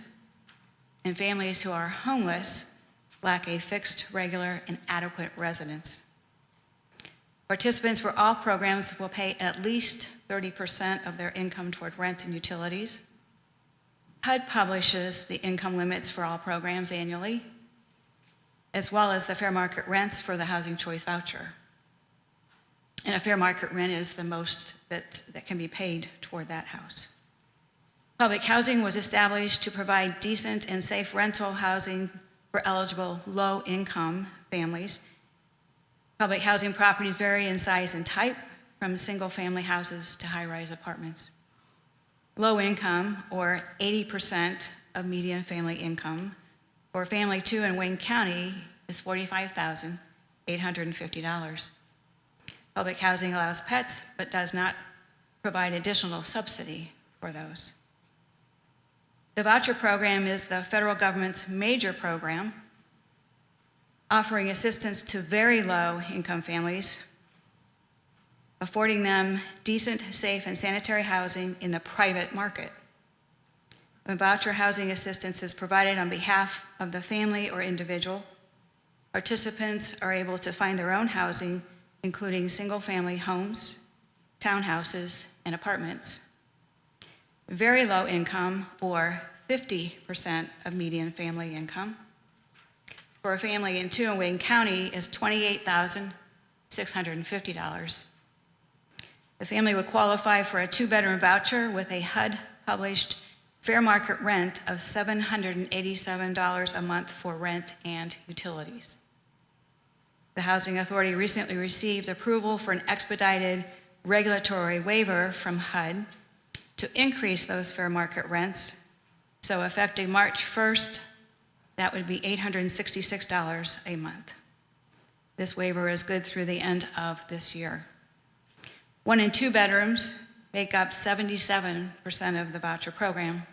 and families who are homeless lack a fixed, regular, and adequate residence. Participants for all programs will pay at least 30% of their income toward rent and utilities. HUD publishes the income limits for all programs annually, as well as the fair market rents for the housing choice voucher. And a fair market rent is the most that can be paid toward that house. Public housing was established to provide decent and safe rental housing for eligible low-income families. Public housing properties vary in size and type, from single-family houses to high-rise apartments. Low income, or 80% of median family income, for family 2 in Wayne County is $45,850. Public housing allows pets, but does not provide additional subsidy for those. The voucher program is the federal government's major program, offering assistance to very low-income families, affording them decent, safe, and sanitary housing in the private market. When voucher housing assistance is provided on behalf of the family or individual, participants are able to find their own housing, including single-family homes, townhouses, and apartments. Very low income, or 50% of median family income, for a family in 2 in Wayne County is $28,650. The family would qualify for a 2-bedroom voucher with a HUD-published fair market rent of $787 a month for rent and utilities. The Housing Authority recently received approval for an expedited regulatory waiver from HUD to increase those fair market rents. So effective March 1st, that would be $866 a month. This waiver is good through the end of this year. 1 and 2 bedrooms make up 77% of the voucher program.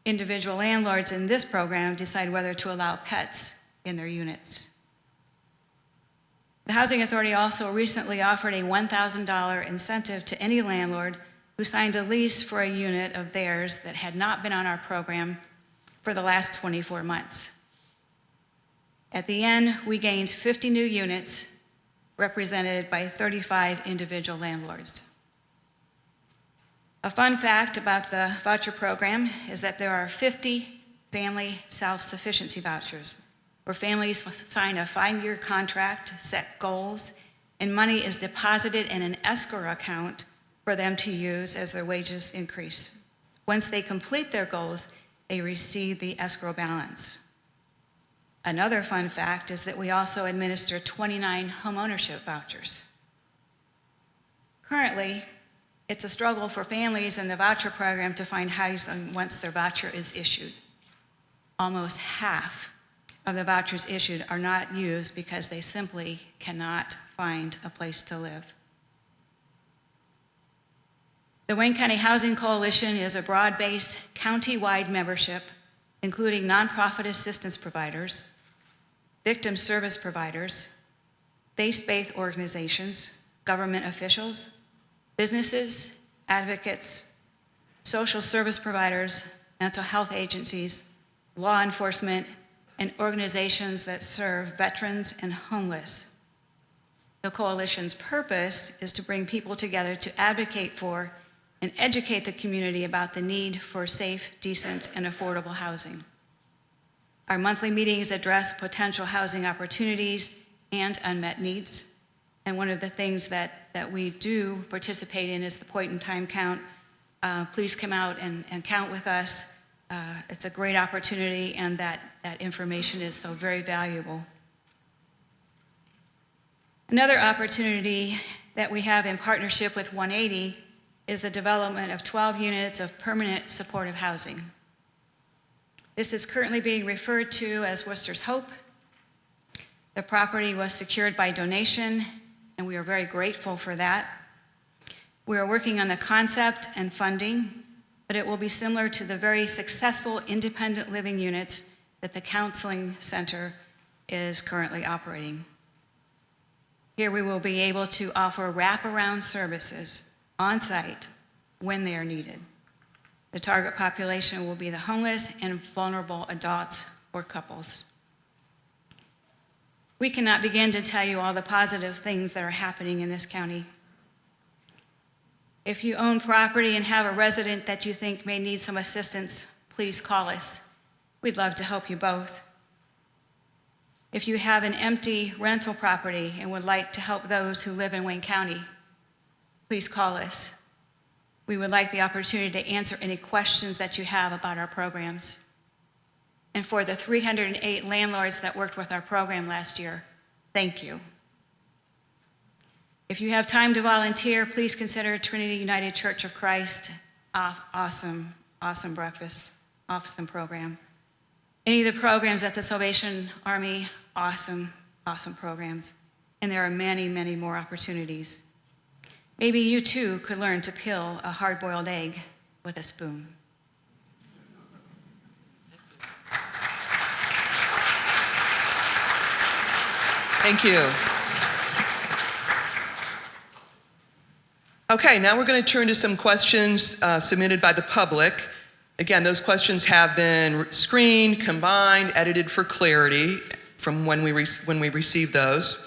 Individual landlords in this program decide whether to allow pets in their units. The Housing Authority also recently offered a $1,000 incentive to any landlord who signed a lease for a unit of theirs that had not been on our program for the last 24 months. At the end, we gained 50 new units represented by 35 individual landlords. A fun fact about the voucher program is that there are 50 family self-sufficiency vouchers, where families sign a 5-year contract, set goals, and money is deposited in an escrow account for them to use as their wages increase. Once they complete their goals, they receive the escrow balance. Another fun fact is that we also administer 29 homeownership vouchers. Currently, it's a struggle for families in the voucher program to find housing once their voucher is issued. Almost half of the vouchers issued are not used because they simply cannot find a place to live. The Wayne County Housing Coalition is a broad-based, county-wide membership, including nonprofit assistance providers, victim service providers, faith-based organizations, government officials, businesses, advocates, social service providers, mental health agencies, law enforcement, and organizations that serve veterans and homeless. The coalition's purpose is to bring people together to advocate for and educate the community about the need for safe, decent, and affordable housing. Our monthly meetings address potential housing opportunities and unmet needs. And one of the things that we do participate in is the point-in-time count. Please come out and count with us. It's a great opportunity, and that information is so very valuable. Another opportunity that we have in partnership with 180 is the development of 12 units of permanent supportive housing. This is currently being referred to as Wooster's Hope. The property was secured by donation, and we are very grateful for that. We are working on the concept and funding, but it will be similar to the very successful independent living units that the counseling center is currently operating. Here we will be able to offer wraparound services on site when they are needed. The target population will be the homeless and vulnerable adults or couples. We cannot begin to tell you all the positive things that are happening in this county. If you own property and have a resident that you think may need some assistance, please call us. We'd love to help you both. If you have an empty rental property and would like to help those who live in Wayne County, please call us. We would like the opportunity to answer any questions that you have about our programs. And for the 308 landlords that worked with our program last year, thank you. If you have time to volunteer, please consider Trinity United Church of Christ. Awesome breakfast, awesome program. Any of the programs at the Salvation Army, awesome programs. And there are many, many more opportunities. Maybe you too could learn to peel a hard-boiled egg with a spoon.
Thank you. Okay, now we're going to turn to some questions submitted by the public. Again, those questions have been screened, combined, edited for clarity from when we receive those.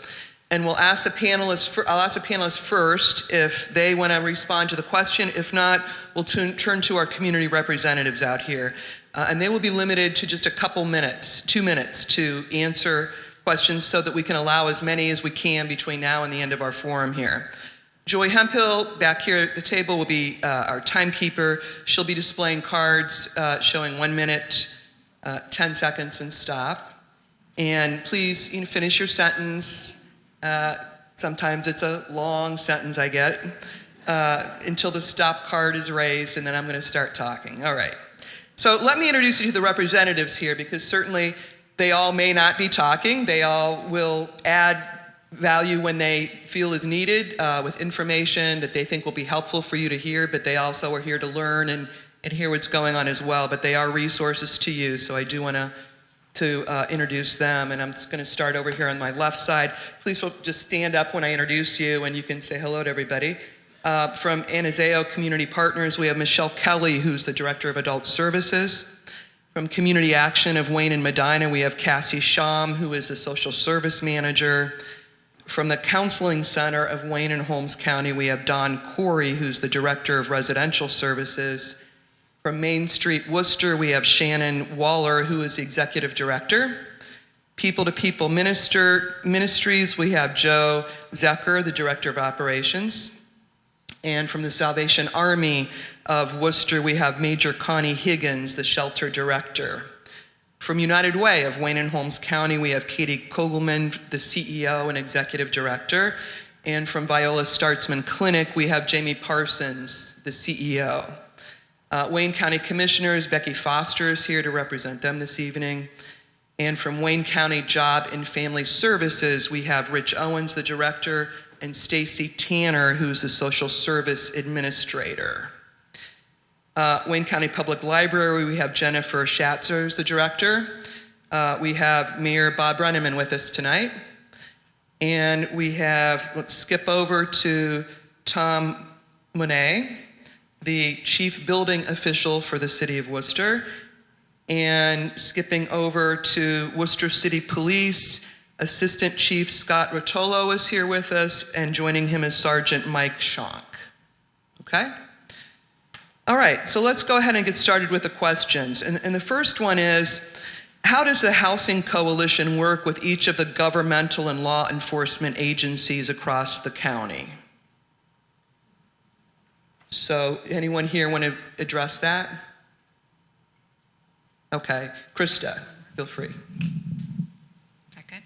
And we'll ask the panelists, I'll ask the panelists first if they want to respond to the question. If not, we'll turn to our community representatives out here. And they will be limited to just a couple minutes, 2 minutes, to answer questions so that we can allow as many as we can between now and the end of our forum here. Joy Hemphill, back here at the table, will be our timekeeper. She'll be displaying cards showing 1 minute, 10 seconds, and stop. And please finish your sentence. Sometimes it's a long sentence, I get, until the stop card is raised, and then I'm going to start talking. All right. So let me introduce you to the representatives here, because certainly they all may not be talking. They all will add value when they feel is needed with information that they think will be helpful for you to hear, but they also are here to learn and hear what's going on as well. But they are resources to you, so I do want to introduce them. And I'm just going to start over here on my left side. Please just stand up when I introduce you, and you can say hello to everybody. From Anazao Community Partners, we have Michelle Kelly, who's the Director of Adult Services. From Community Action of Wayne and Medina, we have Cassie Sham, who is the Social Service Manager. From the Counseling Center of Wayne and Holmes County, we have Don Corey, who's the Director of Residential Services. From Main Street, Worcester, we have Shannon Waller, who is the Executive Director. People to People Ministries, we have Joe Zecker, the Director of Operations. And from the Salvation Army of Worcester, we have Major Connie Higgins, the Shelter Director. From United Way of Wayne and Holmes County, we have Katie Kogelman, the CEO and Executive Director. And from Viola Startzman Clinic, we have Jamie Parsons, the CEO. Wayne County Commissioners, Becky Foster is here to represent them this evening. And from Wayne County Job and Family Services, we have Rich Owens, the Director, and Stacy Tanner, who's the Social Service Administrator. Wayne County Public Library, we have Jennifer Schatzer, the Director. We have Mayor Bob Brenneman with us tonight. And we have, let's skip over to Tom Monet, the Chief Building Official for the City of Worcester, and skipping over to Worcester City Police, Assistant Chief Scott Rotolo is here with us, and joining him is Sergeant Mike Schonk. Okay? All right, so let's go ahead and get started with the questions. And the first one is, how does the Housing Coalition work with each of the governmental and law enforcement agencies across the county? So anyone here want to address that? Okay, Krista, feel free.
Is that good?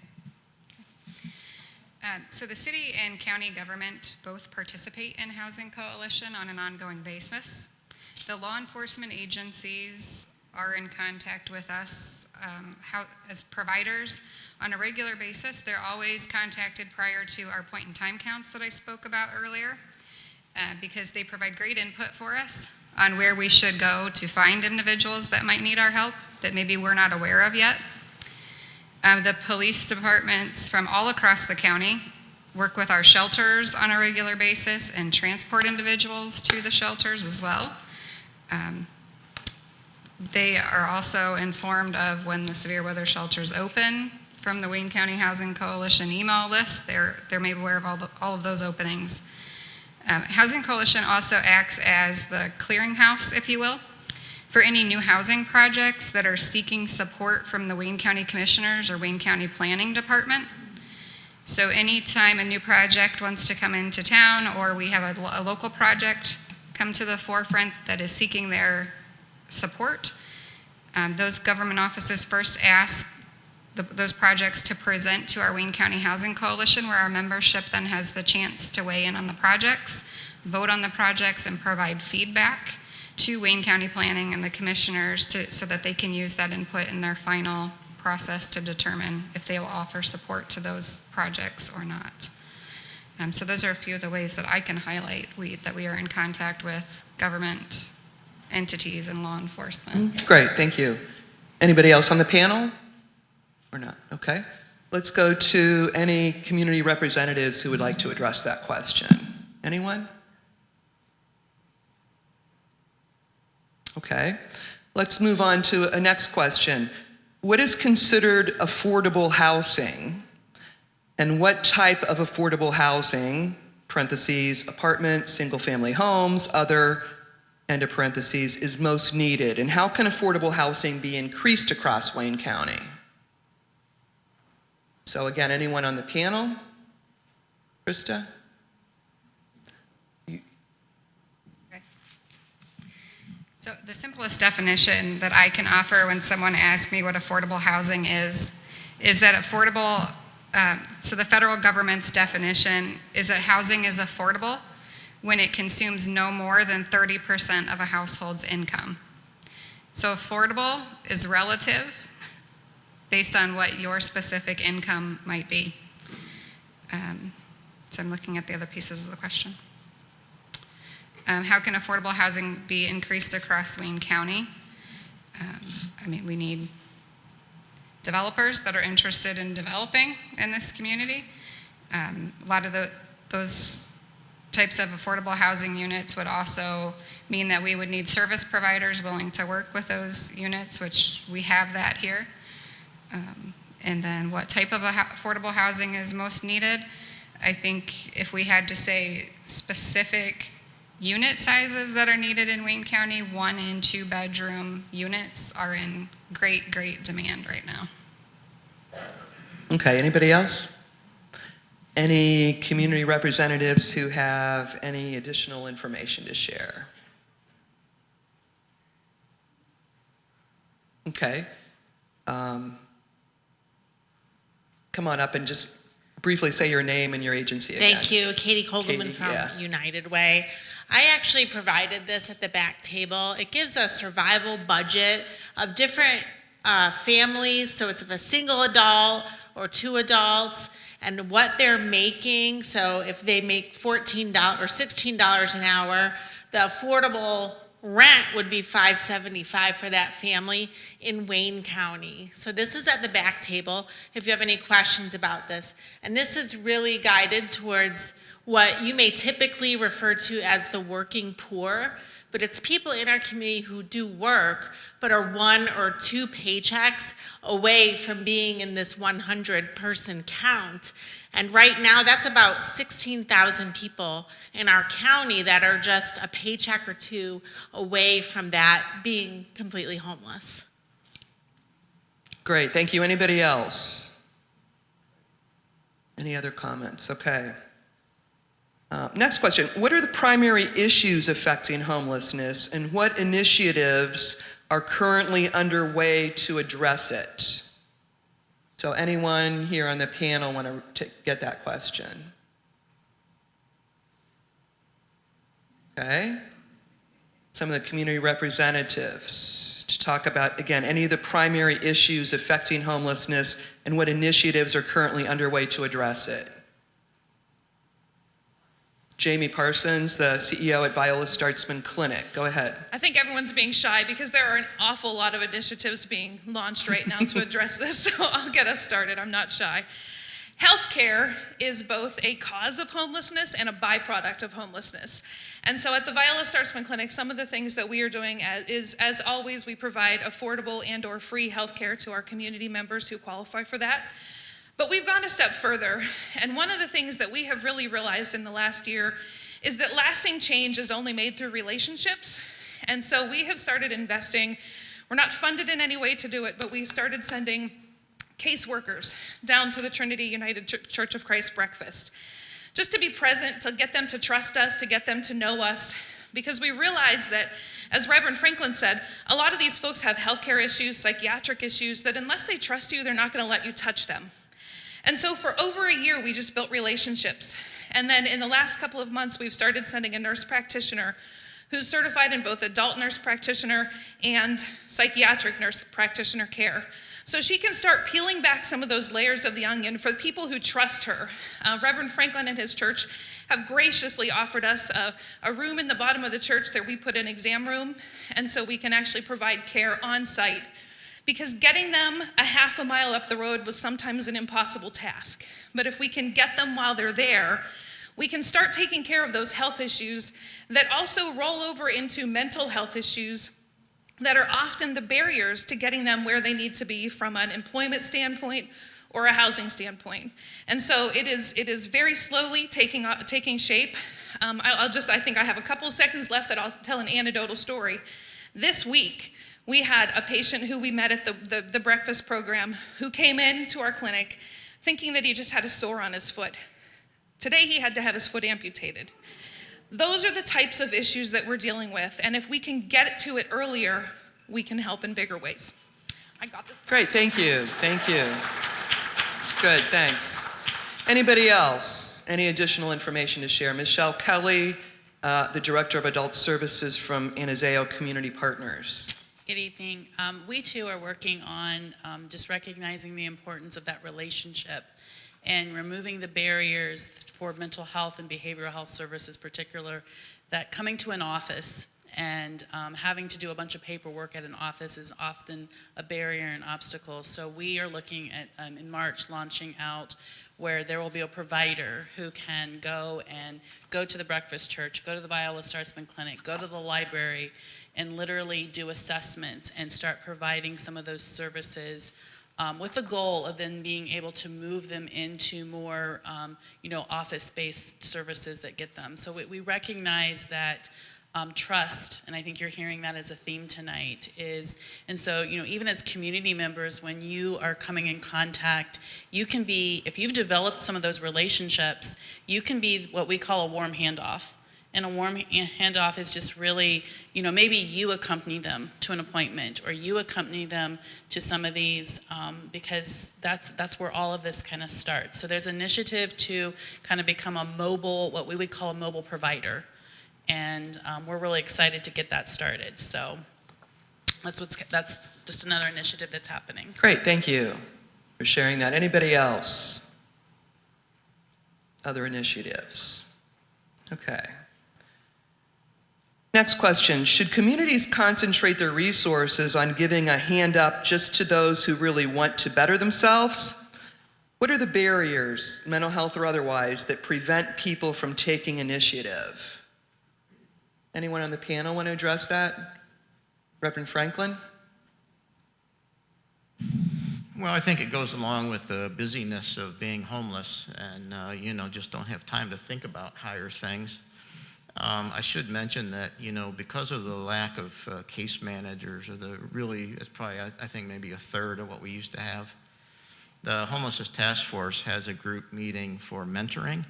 So the city and county government both participate in Housing Coalition on an ongoing basis. The law enforcement agencies are in contact with us as providers on a regular basis. They're always contacted prior to our point in time counts that I spoke about earlier, because they provide great input for us on where we should go to find individuals that might need our help that maybe we're not aware of yet. The police departments from all across the county work with our shelters on a regular basis and transport individuals to the shelters as well. They are also informed of when the severe weather shelters open from the Wayne County Housing Coalition email list. They're made aware of all of those openings. Housing Coalition also acts as the clearinghouse, if you will, for any new housing projects that are seeking support from the Wayne County Commissioners or Wayne County Planning Department. So anytime a new project wants to come into town, or we have a local project come to the forefront that is seeking their support, those government offices first ask those projects to present to our Wayne County Housing Coalition, where our membership then has the chance to weigh in on the projects, vote on the projects, and provide feedback to Wayne County Planning and the commissioners so that they can use that input in their final process to determine if they will offer support to those projects or not. So those are a few of the ways that I can highlight that we are in contact with government entities and law enforcement.
Great, thank you. Anybody else on the panel? Or not? Okay. Let's go to any community representatives who would like to address that question. Anyone? Okay. Let's move on to a next question. What is considered affordable housing? And what type of affordable housing, parentheses, apartments, single-family homes, other, end of parentheses, is most needed? And how can affordable housing be increased across Wayne County? So again, anyone on the panel? Krista?
Okay. So the simplest definition that I can offer when someone asks me what affordable housing is that affordable, so the federal government's definition is that housing is affordable when it consumes no more than 30% of a household's income. So affordable is relative based on what your specific income might be. So I'm looking at the other pieces of the question. How can affordable housing be increased across Wayne County? We need developers that are interested in developing in this community. A lot of those types of affordable housing units would also mean that we would need service providers willing to work with those units, which we have that here. And then what type of affordable housing is most needed? I think if we had to say specific unit sizes that are needed in Wayne County, 1 and 2 bedroom units are in great demand right now.
Okay, anybody else? Any community representatives who have any additional information to share? Okay. Come on up and just briefly say your name and your agency again.
Thank you. Katie Kogelman from United Way. I actually provided this at the back table. It gives a survival budget of different families. So it's if a single adult or 2 adults and what they're making. So if they make $14 or $16 an hour, the affordable rent would be $575 for that family in Wayne County. So this is at the back table if you have any questions about this. And this is really guided towards what you may typically refer to as the working poor, but it's people in our community who do work but are 1 or 2 paychecks away from being in this 100-person count. And right now, that's about 16,000 people in our county that are just a paycheck or 2 away from that being completely homeless.
Great, thank you. Anybody else? Any other comments? Okay. Next question. What are the primary issues affecting homelessness, and what initiatives are currently underway to address it? So anyone here on the panel want to get that question? Okay. Some of the community representatives to talk about, again, any of the primary issues affecting homelessness and what initiatives are currently underway to address it. Jamie Parsons, the CEO at Viola Startzman Clinic. Go ahead.
I think everyone's being shy because there are an awful lot of initiatives being launched right now to address this, so I'll get us started. I'm not shy. Healthcare is both a cause of homelessness and a byproduct of homelessness. And so at the Viola Startzman Clinic, some of the things that we are doing is, as always, we provide affordable and/or free healthcare to our community members who qualify for that. But we've gone a step further, and one of the things that we have really realized in the last year is that lasting change is only made through relationships. And so we have started investing. We're not funded in any way to do it, but we started sending caseworkers down to the Trinity United Church of Christ breakfast, just to be present, to get them to trust us, to get them to know us, because we realize that, as Reverend Franklin said, a lot of these folks have healthcare issues, psychiatric issues, that unless they trust you, they're not going to let you touch them. And so for over a year, we just built relationships. And then in the last couple of months, we've started sending a nurse practitioner who's certified in both adult nurse practitioner and psychiatric nurse practitioner care. So she can start peeling back some of those layers of the onion for people who trust her. Reverend Franklin and his church have graciously offered us a room in the bottom of the church that we put an exam room, and so we can actually provide care on site. Because getting them a half a mile up the road was sometimes an impossible task. But if we can get them while they're there, we can start taking care of those health issues that also roll over into mental health issues that are often the barriers to getting them where they need to be from an employment standpoint or a housing standpoint. And so it is very slowly taking shape. I think I have a couple seconds left that I'll tell an anecdotal story. This week, we had a patient who we met at the breakfast program who came into our clinic thinking that he just had a sore on his foot. Today, he had to have his foot amputated. Those are the types of issues that we're dealing with, and if we can get to it earlier, we can help in bigger ways. I got this.
Great, thank you, thank you. Good, thanks. Anybody else? Any additional information to share? Michelle Kelly, the Director of Adult Services from Anazao Community Partners.
Good evening. We too are working on just recognizing the importance of that relationship and removing the barriers for mental health and behavioral health services, particular, that coming to an office and having to do a bunch of paperwork at an office is often a barrier and obstacle. So we are looking at, in March, launching out where there will be a provider who can go to the breakfast church, go to the Viola Startzman Clinic, go to the library, and literally do assessments and start providing some of those services with the goal of then being able to move them into more, office-based services that get them. So we recognize that trust, and I think you're hearing that as a theme tonight, and so, even as community members, when you are coming in contact, you can be, if you've developed some of those relationships, you can be what we call a warm handoff. And a warm handoff is just really, maybe you accompany them to an appointment or you accompany them to some of these because that's where all of this kind of starts. So there's an initiative to kind of become a mobile, what we would call a mobile provider. And we're really excited to get that started. So that's just another initiative that's happening.
Great, thank you for sharing that. Anybody else? Other initiatives? Okay. Next question, should communities concentrate their resources on giving a hand up just to those who really want to better themselves? What are the barriers, mental health or otherwise, that prevent people from taking initiative? Anyone on the panel want to address that? Reverend Franklin?
Well, I think it goes along with the busyness of being homeless and, just don't have time to think about higher things. I should mention that, because of the lack of case managers, or it's probably, I think, maybe a third of what we used to have. The Homelessness Task Force has a group meeting for mentoring.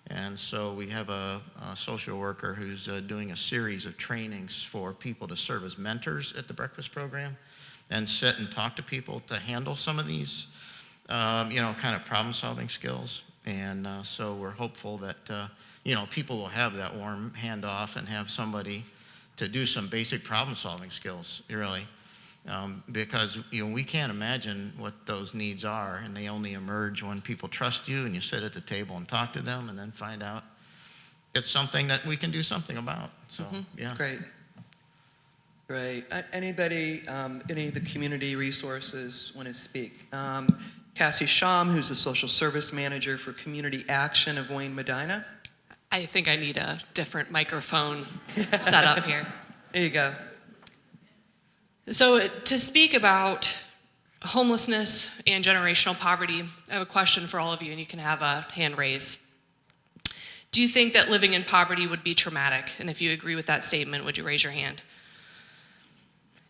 And so we have a social worker who's doing a series of trainings for people to serve as mentors at the breakfast program and sit and talk to people to handle some of these, kind of problem-solving skills. And so we're hopeful that, people will have that warm handoff and have somebody to do some basic problem-solving skills, really. Because, we can't imagine what those needs are, and they only emerge when people trust you and you sit at the table and talk to them and then find out it's something that we can do something about. So, yeah.
Great. Anybody, any of the community resources want to speak? Cassie Sham, who's a social service manager for Community Action of Wayne Medina.
I think I need a different microphone set up here.
There you go.
So to speak about homelessness and generational poverty, I have a question for all of you, and you can have a hand raise. Do you think that living in poverty would be traumatic? And if you agree with that statement, would you raise your hand?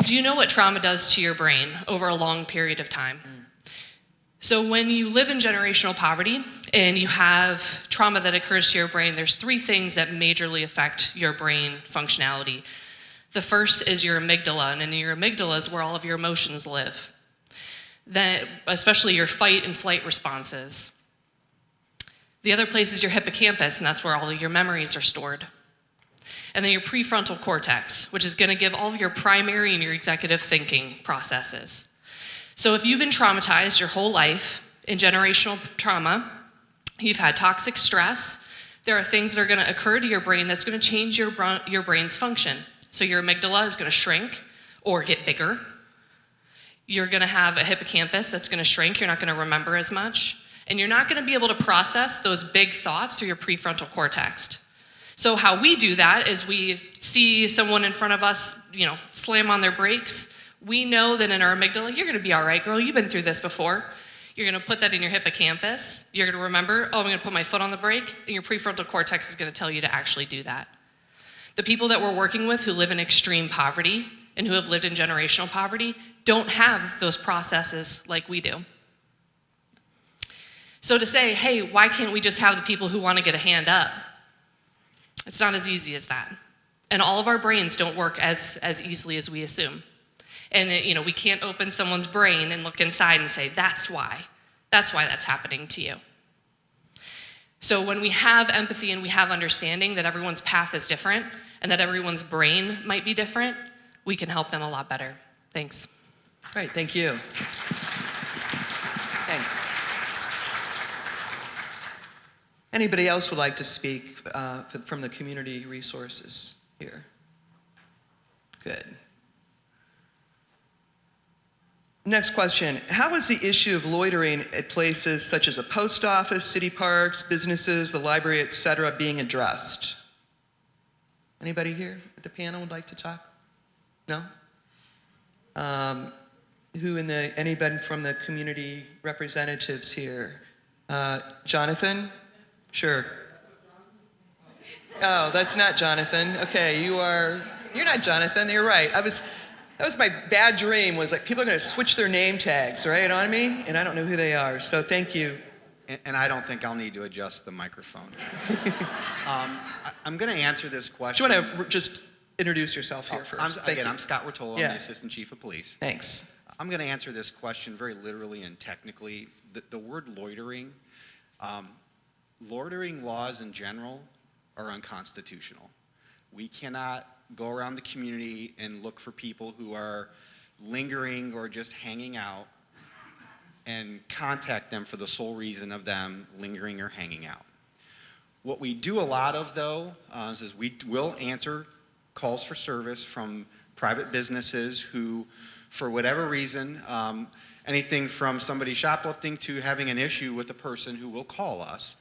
Do you know what trauma does to your brain over a long period of time? So when you live in generational poverty and you have trauma that occurs to your brain, there's three things that majorly affect your brain functionality. The first is your amygdala, and in your amygdala is where all of your emotions live. Then, especially your fight and flight responses. The other place is your hippocampus, and that's where all of your memories are stored. And then your prefrontal cortex, which is going to give all of your primary and your executive thinking processes. So if you've been traumatized your whole life in generational trauma, you've had toxic stress, there are things that are going to occur to your brain that's going to change your brain's function. So your amygdala is going to shrink or get bigger. You're going to have a hippocampus that's going to shrink. You're not going to remember as much. And you're not going to be able to process those big thoughts through your prefrontal cortex. So how we do that is we see someone in front of us, slam on their brakes. We know that in our amygdala, you're going to be all right, girl. You've been through this before. You're going to put that in your hippocampus. You're going to remember, I'm going to put my foot on the brake. And your prefrontal cortex is going to tell you to actually do that. The people that we're working with who live in extreme poverty and who have lived in generational poverty don't have those processes like we do. So to say, hey, why can't we just have the people who want to get a hand up? It's not as easy as that. And all of our brains don't work as easily as we assume. And we can't open someone's brain and look inside and say, that's why that's happening to you. So when we have empathy and we have understanding that everyone's path is different and that everyone's brain might be different, we can help them a lot better. Thanks.
Great, thank you. Thanks. Anybody else would like to speak from the community resources here? Good. Next question. How is the issue of loitering at places such as a post office, city parks, businesses, the library, etc., being addressed? Anybody here at the panel would like to talk? No? Anybody from the community representatives here? Jonathan? Sure. Oh, that's not Jonathan. Okay, you're not Jonathan, you're right. That was my bad dream, was like people are going to switch their name tags, right, on me, and I don't know who they are, so thank you.
And I don't think I'll need to adjust the microphone. I'm going to answer this question.
Do you want to just introduce yourself here first?
I'm Scott Rotolo. I'm the Assistant Chief of Police.
Thanks.
I'm going to answer this question very literally and technically. The word loitering, loitering laws in general are unconstitutional. We cannot go around the community and look for people who are lingering or just hanging out and contact them for the sole reason of them lingering or hanging out. What we do a lot of, though, is we will answer calls for service from private businesses who, for whatever reason, anything from somebody shoplifting to having an issue with the person who will call us,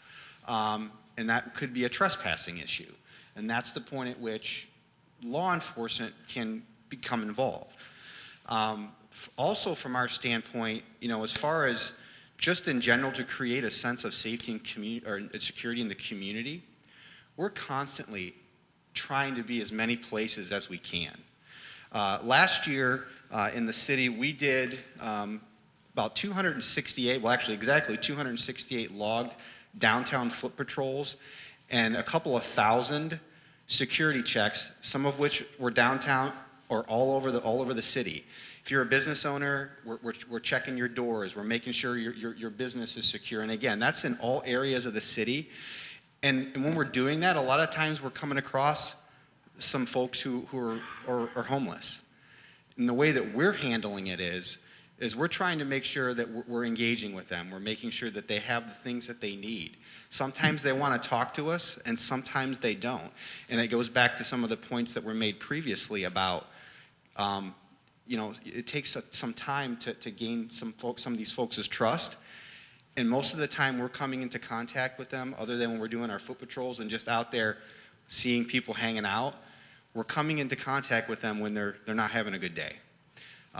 and that could be a trespassing issue. And that's the point at which law enforcement can become involved. Also, from our standpoint, as far as just in general to create a sense of safety and security in the community, we're constantly trying to be as many places as we can. Last year in the city, we did about 268, well actually exactly 268 logged downtown foot patrols and a couple of thousand security checks, some of which were downtown or all over the city. If you're a business owner, we're checking your doors, we're making sure your business is secure. And again, that's in all areas of the city. And when we're doing that, a lot of times we're coming across some folks who are homeless. And the way that we're handling it is we're trying to make sure that we're engaging with them. We're making sure that they have the things that they need. Sometimes they want to talk to us, and sometimes they don't. And it goes back to some of the points that were made previously about, it takes some time to gain some of these folks' trust. And most of the time we're coming into contact with them, other than when we're doing our foot patrols and just out there seeing people hanging out, we're coming into contact with them when they're not having a good day.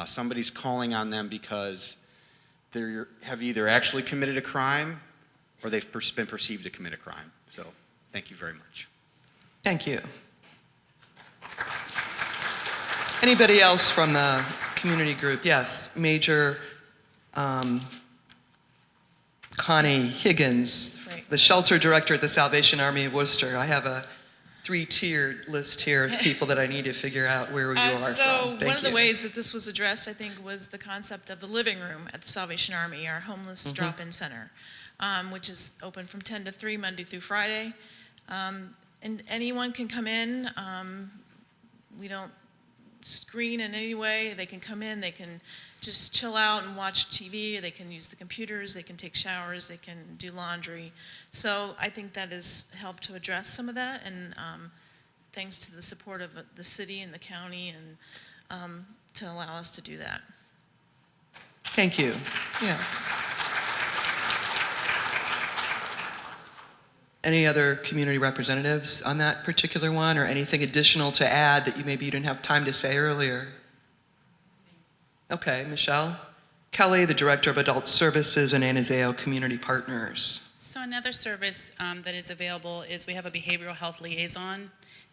Somebody's calling on them because they have either actually committed a crime or they've been perceived to commit a crime. So thank you very much.
Thank you. Anybody else from the community group? Yes, Major Connie Higgins, the shelter director at the Salvation Army of Worcester. I have a 3-tiered list here of people that I need to figure out where you are from.
So
Thank
one of the
you.
ways that this was addressed, I think, was the concept of the living room at the Salvation Army, our homeless drop-in center, which is open from 10 to 3, Monday through Friday. And anyone can come in. We don't screen in any way. They can come in, they can just chill out and watch TV, they can use the computers, they can take showers, they can do laundry. So I think that has helped to address some of that, and thanks to the support of the city and the county, and to allow us to do that.
Thank you. Yeah. Any other community representatives on that particular one, or anything additional to add that maybe you didn't have time to say earlier? Okay, Michelle. Kelly, the Director of Adult Services and Anazao Community Partners.
So another service that is available is we have a behavioral health liaison.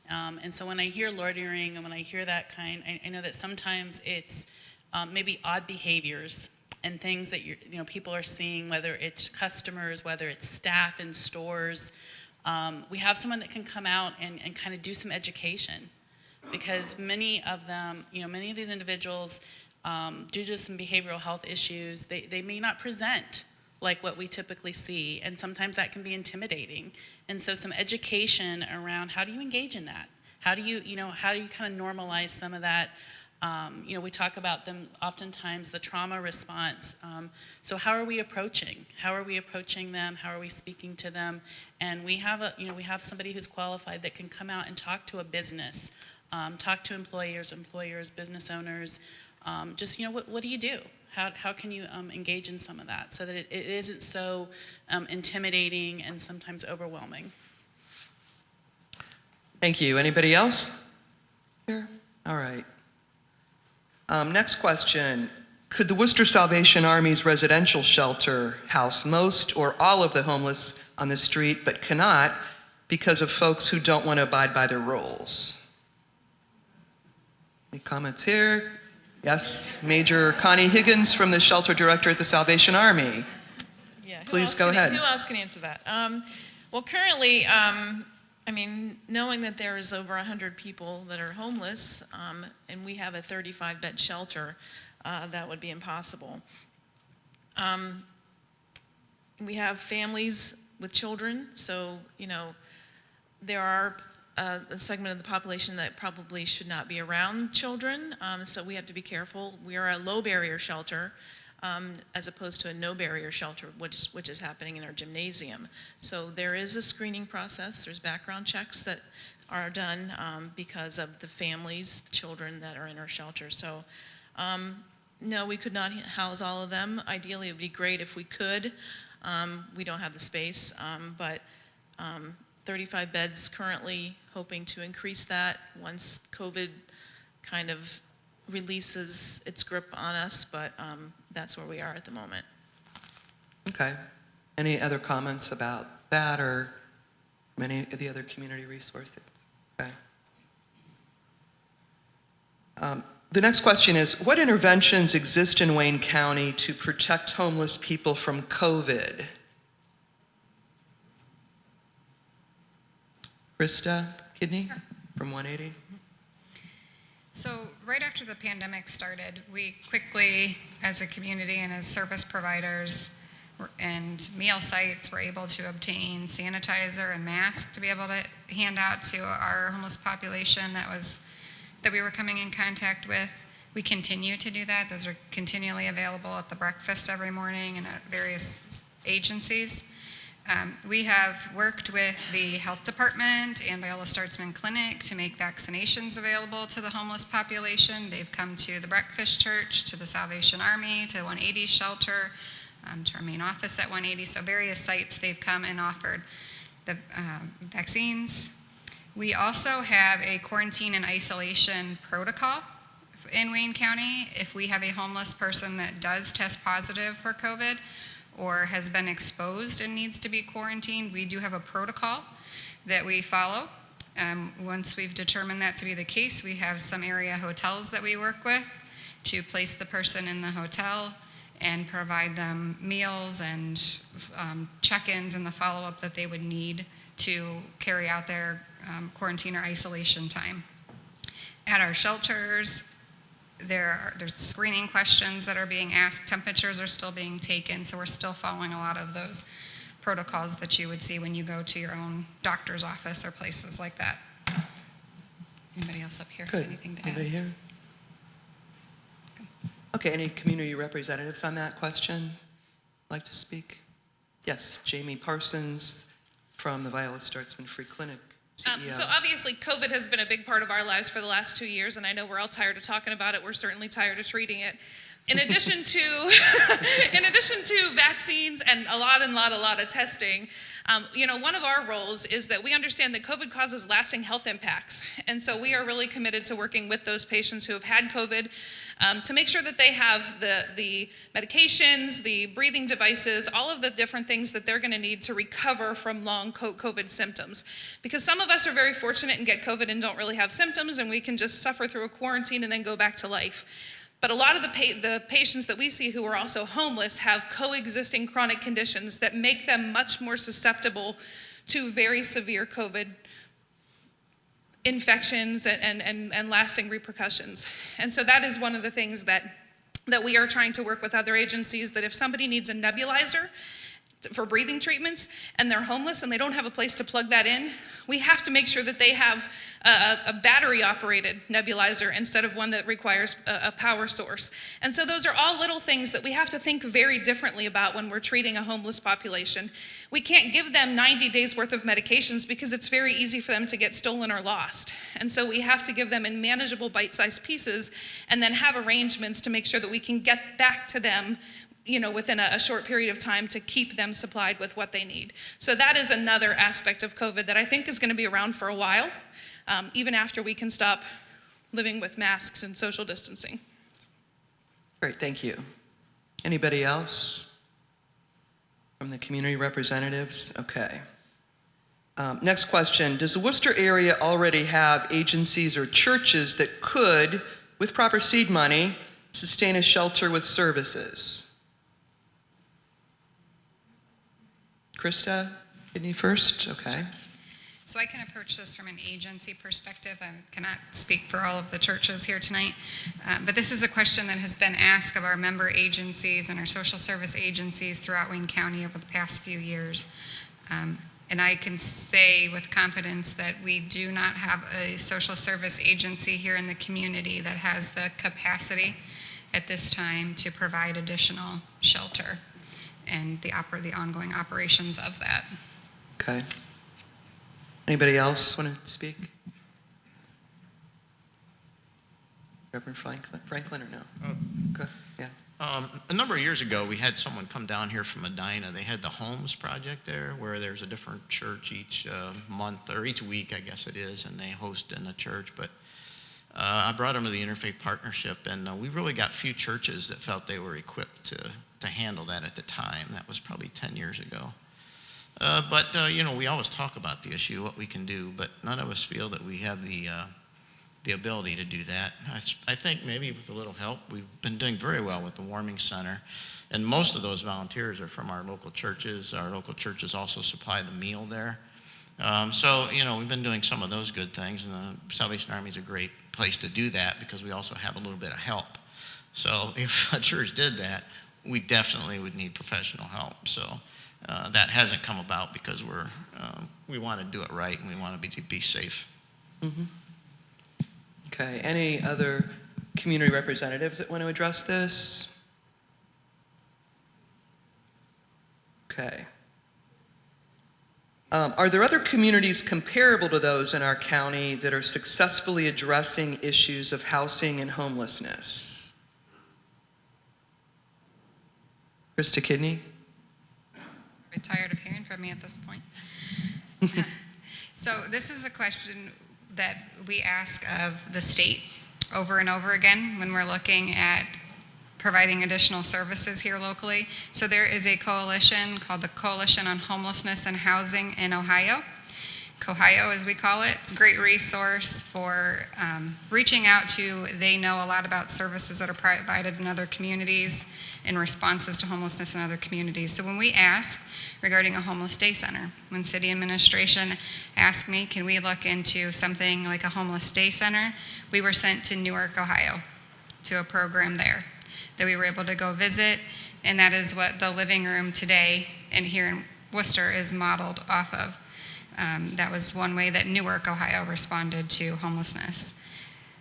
And so when I hear loitering and when I hear that kind, I know that sometimes it's maybe odd behaviors and things that people are seeing, whether it's customers, whether it's staff in stores. We have someone that can come out and kind of do some education, because many of them, many of these individuals, due to some behavioral health issues, they may not present like what we typically see, and sometimes that can be intimidating. And so some education around how do you engage in that? How do you kind of normalize some of that? We talk about them oftentimes, the trauma response. So how are we approaching? How are we approaching them? How are we speaking to them? And we have somebody who's qualified that can come out and talk to a business, talk to employers, business owners. What do you do? How can you engage in some of that so that it isn't so intimidating and sometimes overwhelming?
Thank you. Anybody else here? All right. Next question. Could the Worcester Salvation Army's residential shelter house most or all of the homeless on the street, but cannot because of folks who don't want to abide by their rules? Any comments here? Yes, Major Connie Higgins from the Shelter Director at the Salvation Army.
Yeah,
Please go ahead.
Who else can answer that? Well, currently, knowing that there is over 100 people that are homeless, and we have a 35-bed shelter, that would be impossible. We have families with children, so, there are a segment of the population that probably should not be around children, so we have to be careful. We are a low-barrier shelter, as opposed to a no-barrier shelter, which is happening in our gymnasium. So there is a screening process. There's background checks that are done because of the families, the children that are in our shelter. So no, we could not house all of them. Ideally, it would be great if we could. We don't have the space, but 35 beds currently, hoping to increase that once COVID kind of releases its grip on us, but that's where we are at the moment.
Okay. Any other comments about that or any of the other community resources? Okay. The next question is, what interventions exist in Wayne County to protect homeless people from COVID? Kristen Kidney from 180.
So right after the pandemic started, we quickly, as a community and as service providers and meal sites, were able to obtain sanitizer and masks to be able to hand out to our homeless population that we were coming in contact with. We continue to do that. Those are continually available at the breakfast every morning and at various agencies. We have worked with the health department and Viola Startzman Clinic to make vaccinations available to the homeless population. They've come to the Breakfast Church, to the Salvation Army, to the 180 shelter, to our main office at 180. So various sites they've come and offered the vaccines. We also have a quarantine and isolation protocol in Wayne County. If we have a homeless person that does test positive for COVID or has been exposed and needs to be quarantined, we do have a protocol that we follow. Once we've determined that to be the case, we have some area hotels that we work with to place the person in the hotel and provide them meals and check-ins and the follow-up that they would need to carry out their quarantine or isolation time. At our shelters, there's screening questions that are being asked. Temperatures are still being taken, so we're still following a lot of those protocols that you would see when you go to your own doctor's office or places like that. Anybody else up here have
Good.
anything to add?
Anybody here? Okay, any community representatives on that question like to speak? Yes, Jamie Parsons from the Viola Startzman Free Clinic. CEO.
So obviously, COVID has been a big part of our lives for the last 2 years, and I know we're all tired of talking about it. We're certainly tired of treating it. In addition to, vaccines and a lot of testing, one of our roles is that we understand that COVID causes lasting health impacts, and so we are really committed to working with those patients who have had COVID to make sure that they have the medications, the breathing devices, all of the different things that they're going to need to recover from long COVID symptoms. Because some of us are very fortunate and get COVID and don't really have symptoms, and we can just suffer through a quarantine and then go back to life. But a lot of the patients that we see who are also homeless have coexisting chronic conditions that make them much more susceptible to very severe COVID infections and lasting repercussions. And so that is one of the things that we are trying to work with other agencies, that if somebody needs a nebulizer for breathing treatments and they're homeless and they don't have a place to plug that in, we have to make sure that they have a battery operated nebulizer instead of one that requires a power source. And so those are all little things that we have to think very differently about when we're treating a homeless population. We can't give them 90 days worth of medications because it's very easy for them to get stolen or lost. And so we have to give them in manageable bite-sized pieces and then have arrangements to make sure that we can get back to them within a short period of time to keep them supplied with what they need. So that is another aspect of COVID that I think is going to be around for a while, even after we can stop living with masks and social distancing.
Great, thank you. Anybody else from the community representatives? Okay. Next question, does the Wooster area already have agencies or churches that could, with proper seed money, sustain a shelter with services? Krista, Kidney first? Okay.
So I can approach this from an agency perspective. I cannot speak for all of the churches here tonight, but this is a question that has been asked of our member agencies and our social service agencies throughout Wayne County over the past few years. And I can say with confidence that we do not have a social service agency here in the community that has the capacity at this time to provide additional shelter and the ongoing operations of that.
Okay. Anybody else want to speak? Reverend Franklin or no? Okay. Yeah.
A number of years ago, we had someone come down here from Medina. They had the Homes Project there, where there's a different church each month, or each week, I guess it is, and they host in a church. But I brought them to the Interfaith Partnership, and we really got few churches that felt they were equipped to handle that at the time. That was probably 10 years ago. But we always talk about the issue, what we can do, but none of us feel that we have the ability to do that. I think maybe with a little help, we've been doing very well with the warming center, and most of those volunteers are from our local churches. Our local churches also supply the meal there. So we've been doing some of those good things, and the Salvation Army is a great place to do that because we also have a little bit of help. So if a church did that, we definitely would need professional help. So that hasn't come about because we want to do it right and we want to be safe.
Mm-hmm. Okay, any other community representatives that want to address this? Okay. Are there other communities comparable to those in our county that are successfully addressing issues of housing and homelessness? Kristen Kidney?
I'm tired of hearing from me at this point. So this is a question that we ask of the state over and over again when we're looking at providing additional services here locally. So there is a coalition called the Coalition on Homelessness and Housing in Ohio. COHIO, as we call it. It's a great resource for reaching out to, they know a lot about services that are provided in other communities in responses to homelessness in other communities. So when we ask regarding a homeless day center, when city administration asked me, can we look into something like a homeless day center, we were sent to Newark, Ohio, to a program there that we were able to go visit, and that is what the living room today and here in Wooster is modeled off of. That was one way that Newark, Ohio responded to homelessness.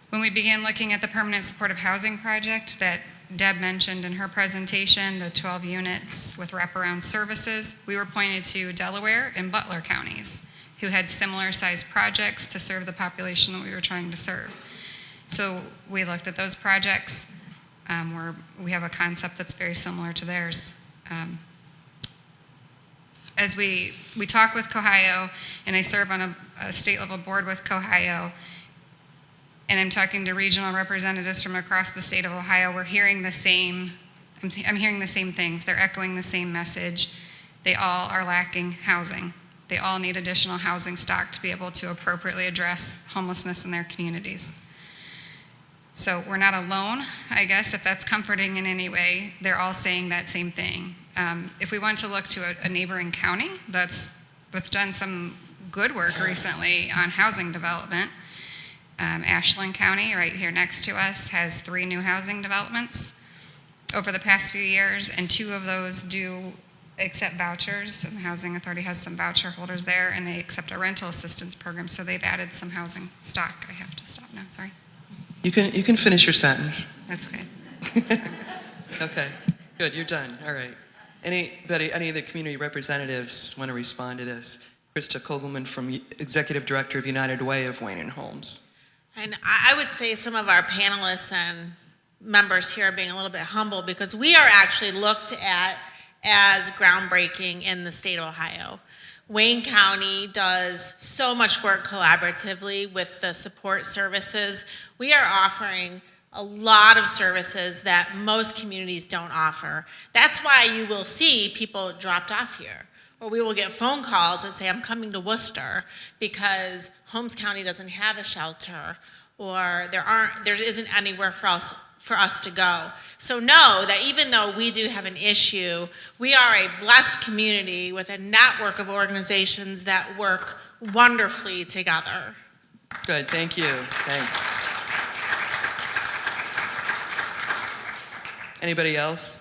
When we began looking at the permanent supportive housing project that Deb mentioned in her presentation, the 12 units with wraparound services, we were pointed to Delaware and Butler counties who had similar sized projects to serve the population that we were trying to serve. So we looked at those projects where we have a concept that's very similar to theirs. As we talk with COHIO, and I serve on a state level board with COHIO, and I'm talking to regional representatives from across the state of Ohio, we're hearing the same, I'm hearing the same things. They're echoing the same message. They all are lacking housing. They all need additional housing stock to be able to appropriately address homelessness in their communities. So we're not alone, I guess, if that's comforting in any way. They're all saying that same thing. If we want to look to a neighboring county that's done some good work recently on housing development, Ashland County, right here next to us, has 3 new housing developments over the past few years, and 2 of those do accept vouchers, and the Housing Authority has some voucher holders there, and they accept a rental assistance program, so they've added some housing stock. I have to stop now, sorry.
You can finish your sentence.
That's okay.
Okay, good, you're done, all right. Any of the community representatives want to respond to this? Krista Kogelman, from Executive Director of United Way of Wayne and Holmes.
And I would say some of our panelists and members here are being a little bit humble because we are actually looked at as groundbreaking in the state of Ohio. Wayne County does so much work collaboratively with the support services. We are offering a lot of services that most communities don't offer. That's why you will see people dropped off here. Or we will get phone calls that say, I'm coming to Wooster because Holmes County doesn't have a shelter, or there isn't anywhere for us to go. So know that even though we do have an issue, we are a blessed community with a network of organizations that work wonderfully together.
Good, thank you, thanks. Anybody else?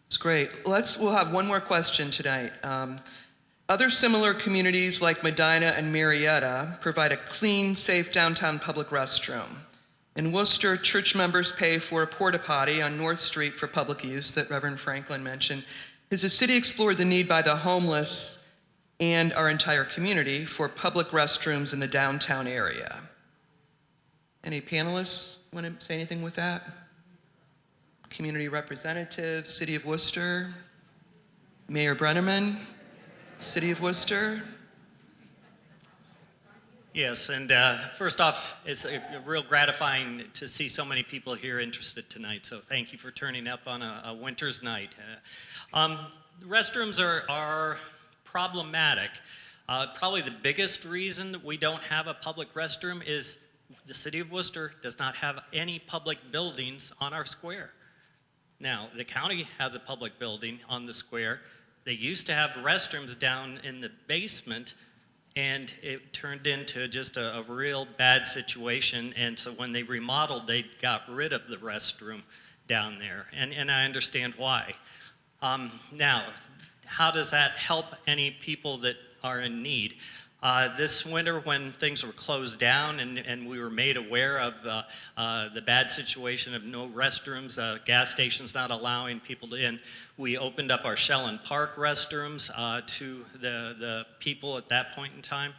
It's great. We'll have one more question tonight. Other similar communities like Medina and Marietta provide a clean, safe downtown public restroom. In Worcester, church members pay for a porta potty on North Street for public use that Reverend Franklin mentioned. Has the city explored the need by the homeless and our entire community for public restrooms in the downtown area? Any panelists want to say anything with that? Community representatives, City of Worcester, Mayor Brenneman, City of Worcester.
Yes, and first off, it's real gratifying to see so many people here interested tonight, so thank you for turning up on a winter's night. Restrooms are problematic. Probably the biggest reason that we don't have a public restroom is the City of Worcester does not have any public buildings on our square. Now, the county has a public building on the square. They used to have restrooms down in the basement, and it turned into just a real bad situation. And so when they remodeled, they got rid of the restroom down there. And I understand why. Now, how does that help any people that are in need? This winter, when things were closed down and we were made aware of the bad situation of no restrooms, gas stations not allowing people in, we opened up our Shell and Park restrooms to the people at that point in time.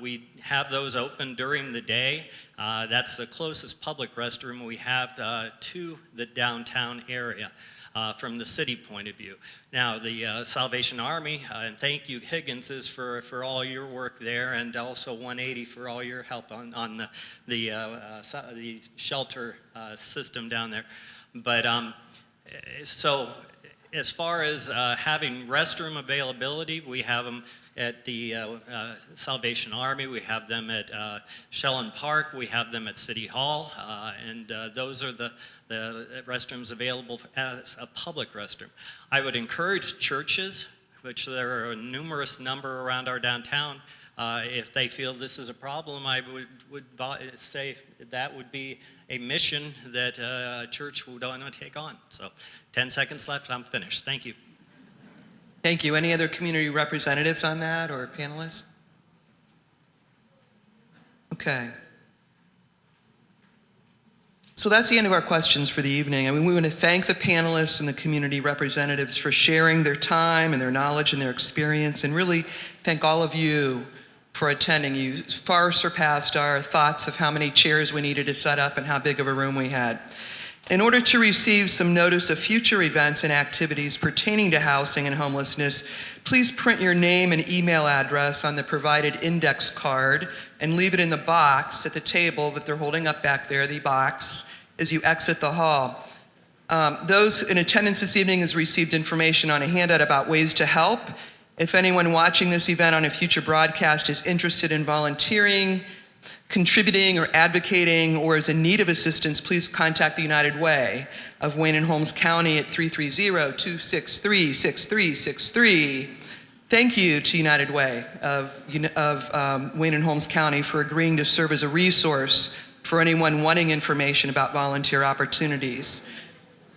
We have those open during the day. That's the closest public restroom we have to the downtown area. From the city point of view. Now, the Salvation Army, and thank you, Higginses, for all your work there, and also 180 for all your help on the shelter system down there. But so, as far as having restroom availability, we have them at the Salvation Army, we have them at Shell and Park, we have them at City Hall, and those are the restrooms available as a public restroom. I would encourage churches, which there are a numerous number around our downtown, if they feel this is a problem, I would say that would be a mission that a church would want to take on. So 10 seconds left, I'm finished. Thank you.
Thank you. Any other community representatives on that or panelists? Okay. So that's the end of our questions for the evening. I mean, we want to thank the panelists and the community representatives for sharing their time and their knowledge and their experience, and really thank all of you for attending. You far surpassed our thoughts of how many chairs we needed to set up and how big of a room we had. In order to receive some notice of future events and activities pertaining to housing and homelessness, please print your name and email address on the provided index card and leave it in the box at the table that they're holding up back there, the box, as you exit the hall. Those in attendance this evening has received information on a handout about ways to help. If anyone watching this event on a future broadcast is interested in volunteering, contributing or advocating, or is in need of assistance, please contact the United Way of Wayne and Holmes County at 330-263-6363. Thank you to United Way of Wayne and Holmes County for agreeing to serve as a resource for anyone wanting information about volunteer opportunities.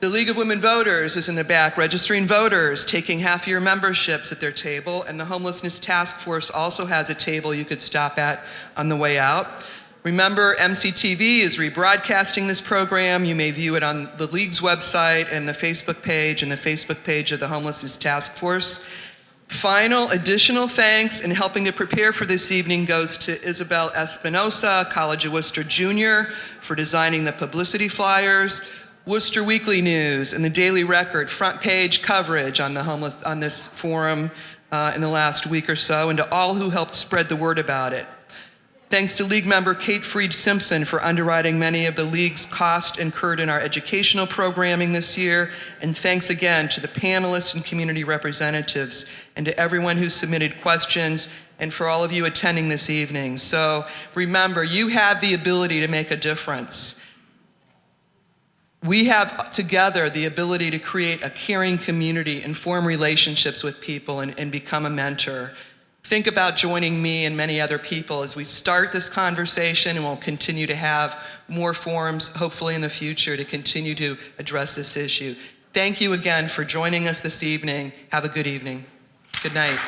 The League of Women Voters is in the back registering voters, taking half-year memberships at their table, and the Homelessness Task Force also has a table you could stop at on the way out. Remember, MCTV is rebroadcasting this program. You may view it on the League's website and the Facebook page of the Homelessness Task Force. Final additional thanks in helping to prepare for this evening goes to Isabel Espinosa, College of Worcester Junior, for designing the publicity flyers, Worcester Weekly News and the Daily Record front page coverage on this forum in the last week or so, and to all who helped spread the word about it. Thanks to League member Kate Freed-Simpson for underwriting many of the League's costs incurred in our educational programming this year, and thanks again to the panelists and community representatives, and to everyone who submitted questions, and for all of you attending this evening. So remember, you have the ability to make a difference. We have together the ability to create a caring community and form relationships with people and become a mentor. Think about joining me and many other people as we start this conversation, and we'll continue to have more forums, hopefully in the future, to continue to address this issue. Thank you again for joining us this evening. Have a good evening. Good night.